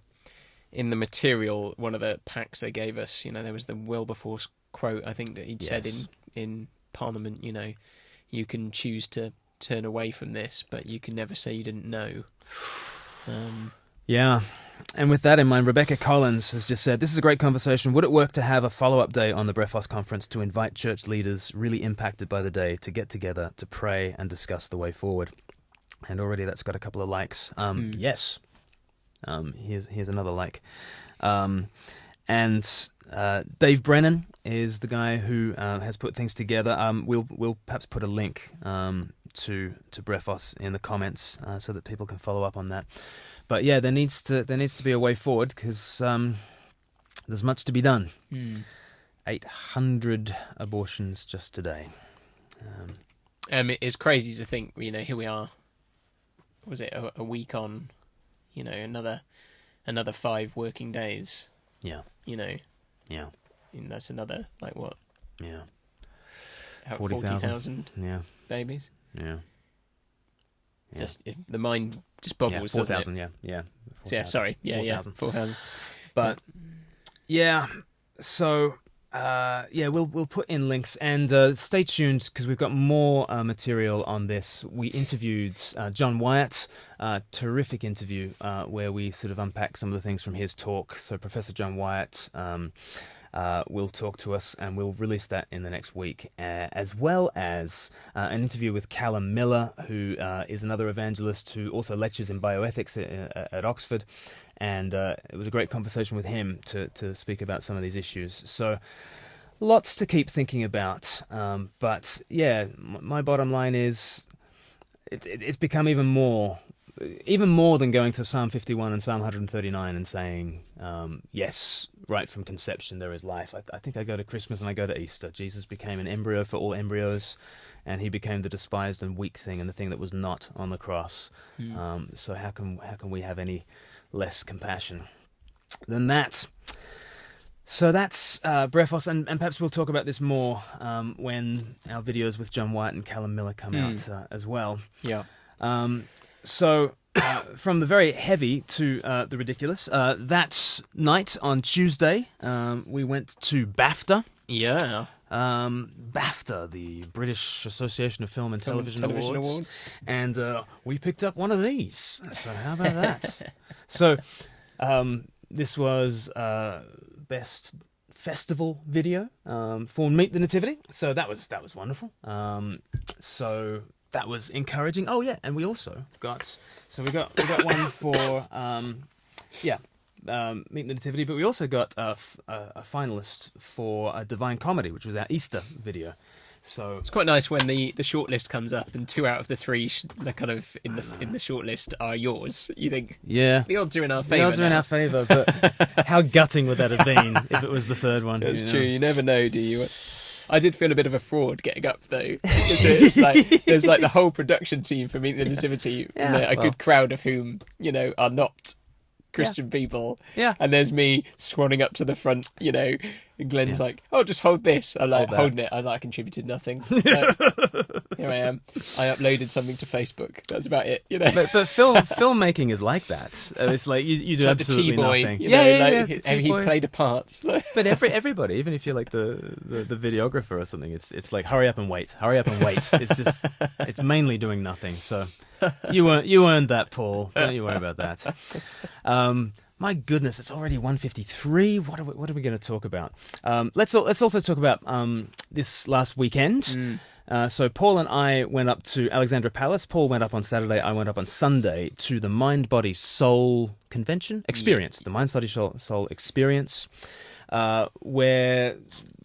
material, one of the packs they gave us. You know, there was the Wilberforce quote. I think that he'd said in Parliament. You know, you can choose to turn away from this, but you can never say you didn't know. Yeah. And with that in mind, Rebecca Collins has just said, this is a great conversation. Would it work to have a follow-up day on the Brephos Conference to invite church leaders really impacted by the day to get together to pray and discuss the way forward? And already that's got a couple of likes. Yes. Here's another like. And Dave Brennan is the guy who has put things together. We'll perhaps put a link to Brephos in the comments so that people can follow up on that. But yeah, there needs to be a way forward because there's much to be done. 800 abortions just today. It's crazy to think, you know, here we are. Was it a week on? You know, another another 5 working days. Yeah. You know. Yeah. And that's another, like, what? Yeah. 40,000 yeah. babies. Yeah. Just the mind just boggles. 4,000. Yeah. 4, sorry. 4,000. 4,000. But yeah, so we'll put in links and stay tuned because we've got more material on this. We interviewed John Wyatt, terrific interview where we sort of unpack some of the things from his talk. So Professor John Wyatt will talk to us, and we'll release that in the next week, as well as an interview with Callum Miller, who is another evangelist who also lectures in bioethics at Oxford. And it was a great conversation with him to speak about some of these issues. So lots to keep thinking about. But yeah, my bottom line is it's become even more than going to Psalm 51 and Psalm 139 and saying, yes, right from conception there is life. I think I go to Christmas and I go to Easter. Jesus became an embryo for all embryos, and he became the despised and weak thing and the thing that was not on the cross. So how can we have any less compassion than that? So that's Brephos, and perhaps we'll talk about this more when our videos with John White and Callum Miller come out as well. Yeah. So from the very heavy to the ridiculous, that night on Tuesday, we went to BAFTA. Yeah. BAFTA, the British Association of Film and Television Awards. And we picked up one of these. So how about that? So this was best festival video for Meet the Nativity. So that was wonderful. So that was encouraging. Oh yeah, and we also got we got one for Meet the Nativity, but we also got a finalist for Divine Comedy, which was our Easter video. So it's quite nice when the shortlist comes up and 2 out of the 3 they're kind of in the shortlist are yours. You think, yeah, the odds are in our favour. The odds are in our favour, but how gutting would that have been if it was the third one? That's true. You never know, do you? I did feel a bit of a fraud getting up though, because there's like the whole production team for Meet the Nativity, a good crowd of whom are not Christian people. Yeah. And there's me swanning up to the front, and Glen's like, oh, just hold this. I'm like, holding it. I was like, I contributed nothing. Like, here I am. I uploaded something to Facebook. That's about it, But filmmaking is like that. It's like you do absolutely T-boy, nothing. He played a part. But everybody, even if you're like the videographer or something, it's like hurry up and wait. It's mainly doing nothing. So you earned that, Paul. Don't you worry about that. My goodness, it's already 1:53. What are we going to talk about? Let's also talk about this last weekend. So Paul and I went up to Alexandra Palace. Paul went up on Saturday. I went up on Sunday to the Mind, Body, Soul Convention Experience. The Mind, Body, Soul Experience, where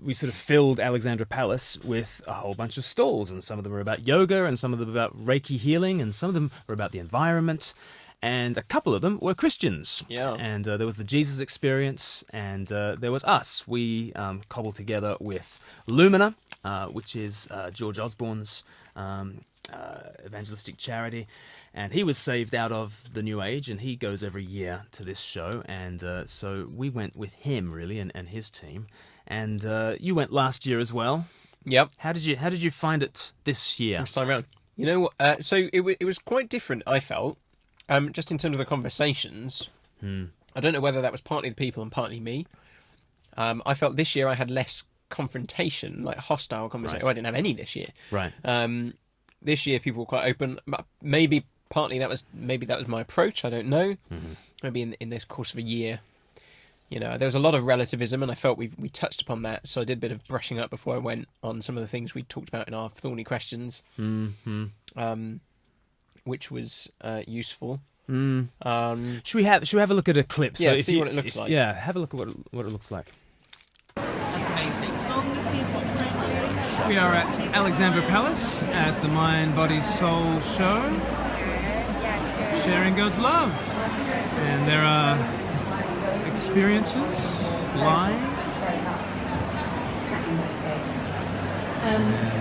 we sort of filled Alexandra Palace with a whole bunch of stalls, and some of them were about yoga, and some of them about Reiki healing, and some of them were about the environment. And a couple of them were Christians. Yeah. And there was the Jesus Experience, and there was us. We cobbled together with Lumina, which is George Osborne's evangelistic charity. And he was saved out of the New Age, and he goes every year to this show. And so we went with him, really, and his team. And you went last year as well. Yep. How did you find it this year? Next time around. You know what? So it was quite different, I felt. Just in terms of the conversations, I don't know whether that was partly the people and partly me. I felt this year I had less confrontation, like hostile conversation. Right. Oh, I didn't have any this year. Right. This year people were quite open. Maybe partly that was my approach. I don't know. Mm-hmm. Maybe in this course of a year, there was a lot of relativism, and I felt we touched upon that. So I did a bit of brushing up before I went on some of the things we talked about in our thorny questions. Mm-hmm. Which was useful. Should we have a look at a clip? Yeah, see what it looks like. Yeah, have a look at what it looks like. We are at Alexandra Palace at the Mind, Body, Soul show, sharing God's love. And there are experiences live.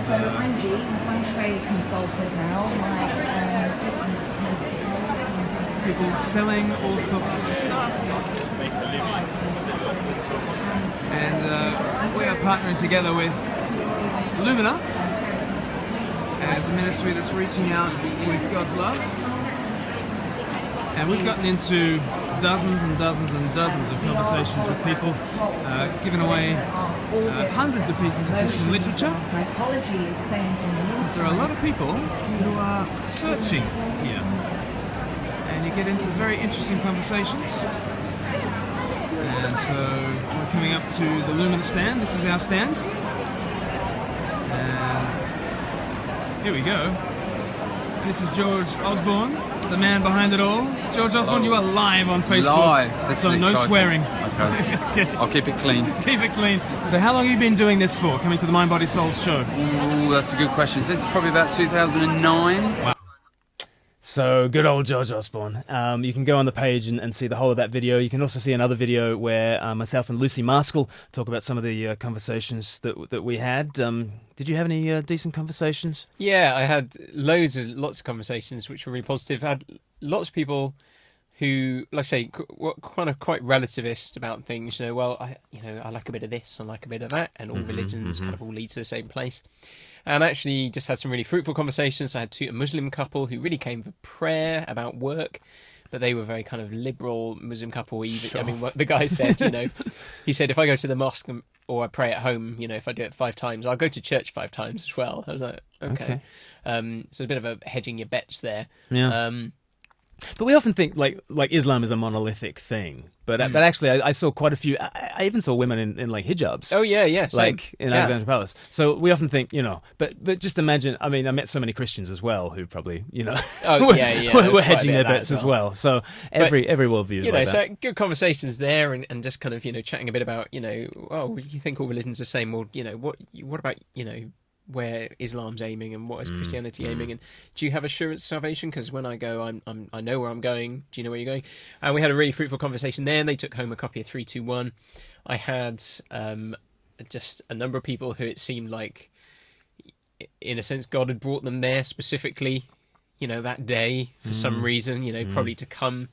So I'm G, I'm a feng shui consultant now. people selling all sorts of stuff. And we are partnering together with Lumina as a ministry that's reaching out with God's love. And we've gotten into dozens and dozens and dozens of conversations with people, giving away hundreds of pieces of Christian literature. Because there are a lot of people who are searching here. And you get into very interesting conversations. And so we're coming up to the Lumina stand. This is our stand. And here we go. This is George Osborne, the man behind it all. George Osborne, you are live on Facebook. Live. This so is no exciting. swearing. Okay. I'll keep it clean. Keep it clean. So how long have you been doing this for, coming to the Mind, Body, Souls show? Ooh, that's a good question. Since probably about 2009. Wow. So, good old George Osborne. You can go on the page and see the whole of that video. You can also see another video where myself and Lucy Maskell talk about some of the conversations that we had. Did you have any decent conversations? Yeah, I had lots of conversations which were really positive. I had lots of people who, like I say, kind of quite relativist about things. I like a bit of this, I like a bit of that, and all religions kind of all lead to the same place. And actually just had some really fruitful conversations. I had a Muslim couple who really came for prayer about work, but they were very kind of liberal Muslim couple. Sure. I mean, what the guy said, he said, if I go to the mosque or I pray at home, if I do it 5 times, I'll go to church 5 times as well. I was like, okay. So a bit of a hedging your bets there. Yeah. But we often think like Islam is a monolithic thing, but actually I saw quite a few. I even saw women in like hijabs. Oh yeah, same. Like in Alexandra Palace. So we often think, but just imagine. I mean, I met so many Christians as well who probably, were hedging their bets as well. So every worldview is like that. So good conversations there, and just kind of chatting a bit about you think all religions are the same. Well, what about where Islam's aiming and what is Christianity aiming, and do you have assurance of salvation? Because when I go, I know where I'm going. Do you know where you're going? And we had a really fruitful conversation there, and they took home a copy of 321. I had just a number of people who it seemed like, in a sense, God had brought them there specifically, that day for some reason, probably to come,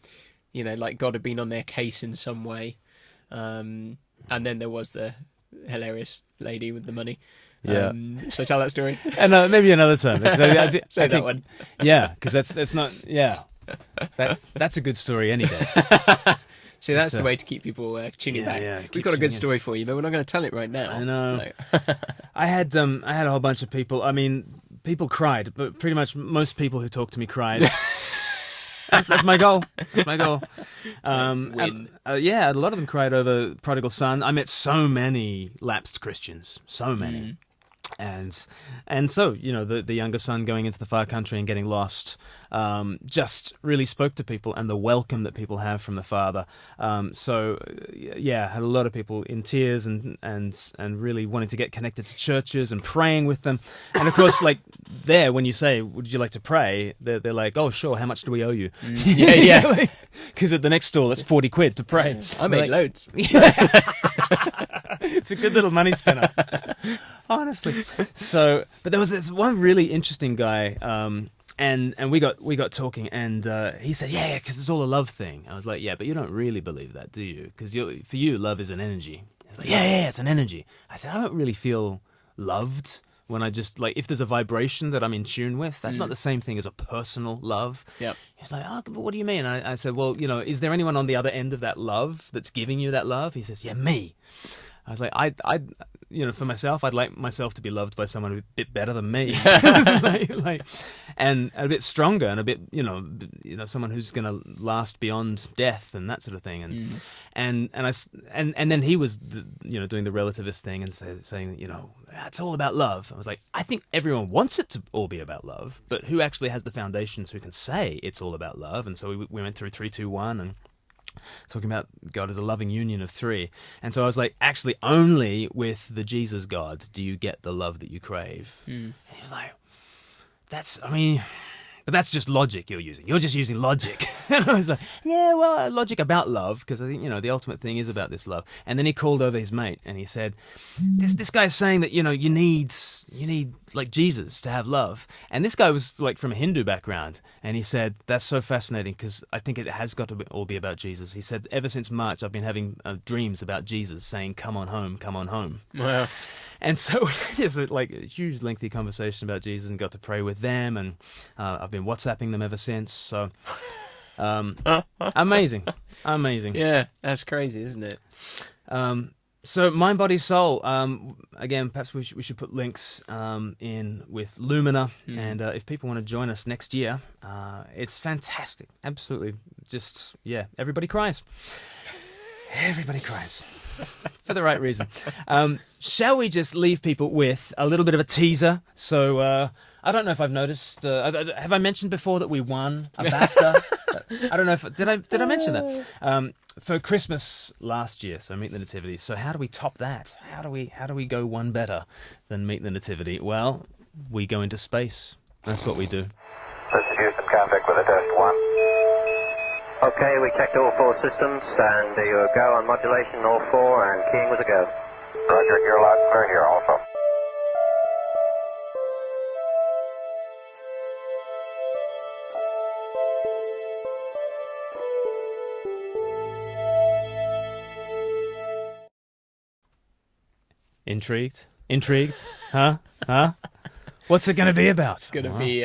like God had been on their case in some way. And then there was the hilarious lady with the money. Yeah. So tell that story. And maybe another time. I Say that think, one. Yeah, because that's not. Yeah, that's a good story any day. See, that's the way to keep people tuning back. Yeah, We've got a good story for you, but we're not going to tell it right now. I know. I had a whole bunch of people. I mean, people cried, but pretty much most people who talked to me cried. That's my goal. That's my goal. Win. A lot of them cried over Prodigal Son. I met so many lapsed Christians, so many. And so, the younger son going into the far country and getting lost just really spoke to people, and the welcome that people have from the Father. Had a lot of people in tears and really wanting to get connected to churches and praying with them. And of course, like there, when you say, would you like to pray? They're like, oh, sure, how much do we owe you? Yeah. Because at the next stall, it's 40 quid to pray. I made loads. It's a good little money spinner. Honestly. So, but there was this one really interesting guy, and we got talking, and he said, yeah, because it's all a love thing. I was like, yeah, but you don't really believe that, do you? Because for you, love is an energy. He's like, yeah, it's an energy. I said, I don't really feel loved when I just, like, if there's a vibration that I'm in tune with, that's not the same thing as a personal love. Yep. He's like, oh, but what do you mean? I said, well, is there anyone on the other end of that love that's giving you that love? He says, yeah, me. I was like, I for myself, I'd like myself to be loved by someone a bit better than me, and a bit stronger, and a bit, someone who's going to last beyond death and that sort of thing. And then he was, doing the relativist thing and saying, it's all about love. I was like, I think everyone wants it to all be about love, but who actually has the foundations who can say it's all about love? And so we went through 3-2-1 and talking about God as a loving union of 3. And so I was like, actually, only with the Jesus God do you get the love that you crave. And he was like, but that's just logic you're using. You're just using logic. And I was like, yeah, well, logic about love, because I think, the ultimate thing is about this love. And then he called over his mate and he said, this guy's saying that, you need like Jesus to have love. And this guy was like from a Hindu background. And he said, that's so fascinating because I think it has got to all be about Jesus. He said, ever since March, I've been having dreams about Jesus saying, come on home, come on home. Wow. And so it's like a huge, lengthy conversation about Jesus and got to pray with them. And I've been WhatsApping them ever since. So amazing. Yeah, that's crazy, isn't it? So Mind, Body, Soul. Again, perhaps we should put links in with Lumina. And if people want to join us next year, it's fantastic. Absolutely. Just, everybody cries. Everybody cries. For the right reason. Shall we just leave people with a little bit of a teaser? So I don't know if I've noticed. Have I mentioned before that we won a BAFTA? I don't know if did I mention that for Christmas last year. So Meet the Nativity. So how do we top that? How do we go one better than Meet the Nativity? Well, we go into space. That's what we do. This is Houston, contact with a test 1. Okay, we checked all 4 systems, and you were go on modulation, all 4, and keying was a go. Roger, you're loud and clear here also. Intrigued? Huh? What's it going to be about? It's going to be...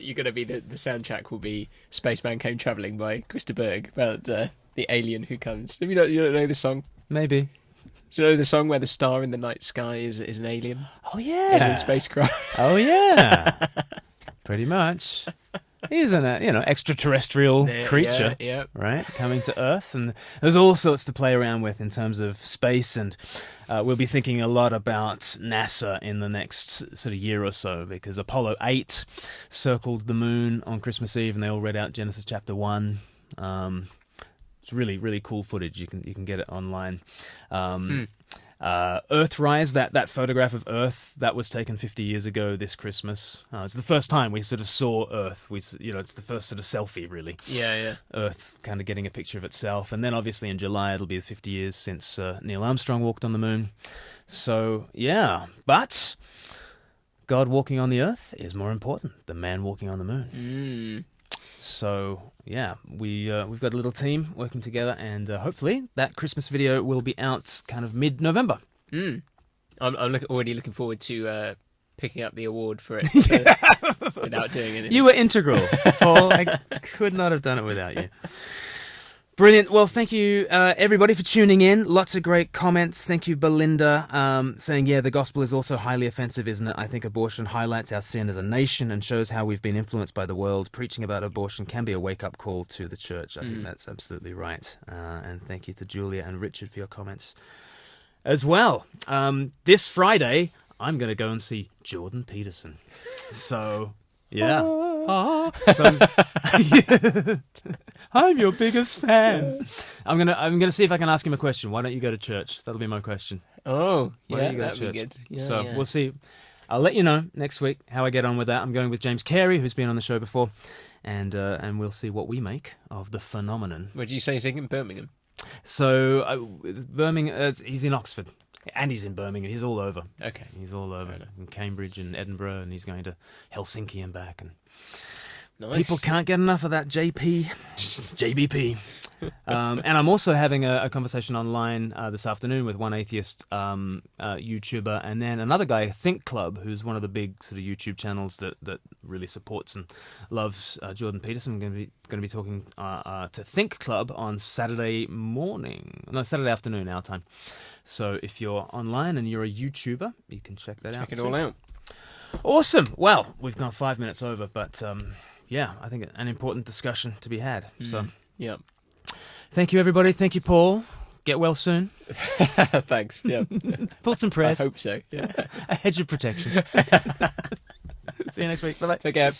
You're going to be the soundtrack will be Spaceman Came Travelling by Christa Berg, about the alien who comes. You don't know the song? Maybe. Do you know the song where the star in the night sky is an alien? Oh, yeah. Alien spacecraft. Oh, yeah. Pretty much. He's an extraterrestrial creature, right, coming to Earth. And there's all sorts to play around with in terms of space. And we'll be thinking a lot about NASA in the next sort of year or so, because Apollo 8 circled the moon on Christmas Eve, and they all read out Genesis chapter 1. It's really, really cool footage. You can get it online. Earthrise, that photograph of Earth that was taken 50 years ago this Christmas. It's the first time we sort of saw Earth. It's the first sort of selfie, really. Yeah. Earth kind of getting a picture of itself, and then obviously in July it'll be 50 years since Neil Armstrong walked on the moon. So but God walking on the Earth is more important than man walking on the moon. So we've got a little team working together, and hopefully that Christmas video will be out kind of mid-November. I'm already looking forward to picking up the award for it without doing anything. You were integral, Paul. I could not have done it without you. Brilliant. Well, thank you, everybody, for tuning in. Lots of great comments. Thank you, Belinda, saying, the gospel is also highly offensive, isn't it? I think abortion highlights our sin as a nation and shows how we've been influenced by the world. Preaching about abortion can be a wake-up call to the church. I think that's absolutely right. And thank you to Julia and Richard for your comments as well. This Friday, I'm going to go and see Jordan Peterson. So, So, I'm your biggest fan. I'm gonna see if I can ask him a question. Why don't you go to church? That'll be my question. Oh, Why don't you go to that'd church? be good. So we'll see. I'll let you know next week how I get on with that. I'm going with James Carey, who's been on the show before, and we'll see what we make of the phenomenon. Where did you say he's in Birmingham? So Birmingham. He's in Oxford. And he's in Birmingham. He's all over. Okay. He's all over. In Cambridge and Edinburgh, and he's going to Helsinki and back. And nice. People can't get enough of that JBP. And I'm also having a conversation online this afternoon with one atheist YouTuber, and then another guy, Think Club, who's one of the big sort of YouTube channels that really supports and loves Jordan Peterson. I'm going to be talking to Think Club on Saturday afternoon, our time. So if you're online and you're a YouTuber, you can check that out. Check it all out. Awesome. Well, we've gone 5 minutes over, but I think an important discussion to be had. So, thank you, everybody. Thank you, Paul. Get well soon. Thanks. Yeah. Thoughts and prayers. I hope so. Yeah. A hedge of protection. See you next week. Bye-bye. Take care.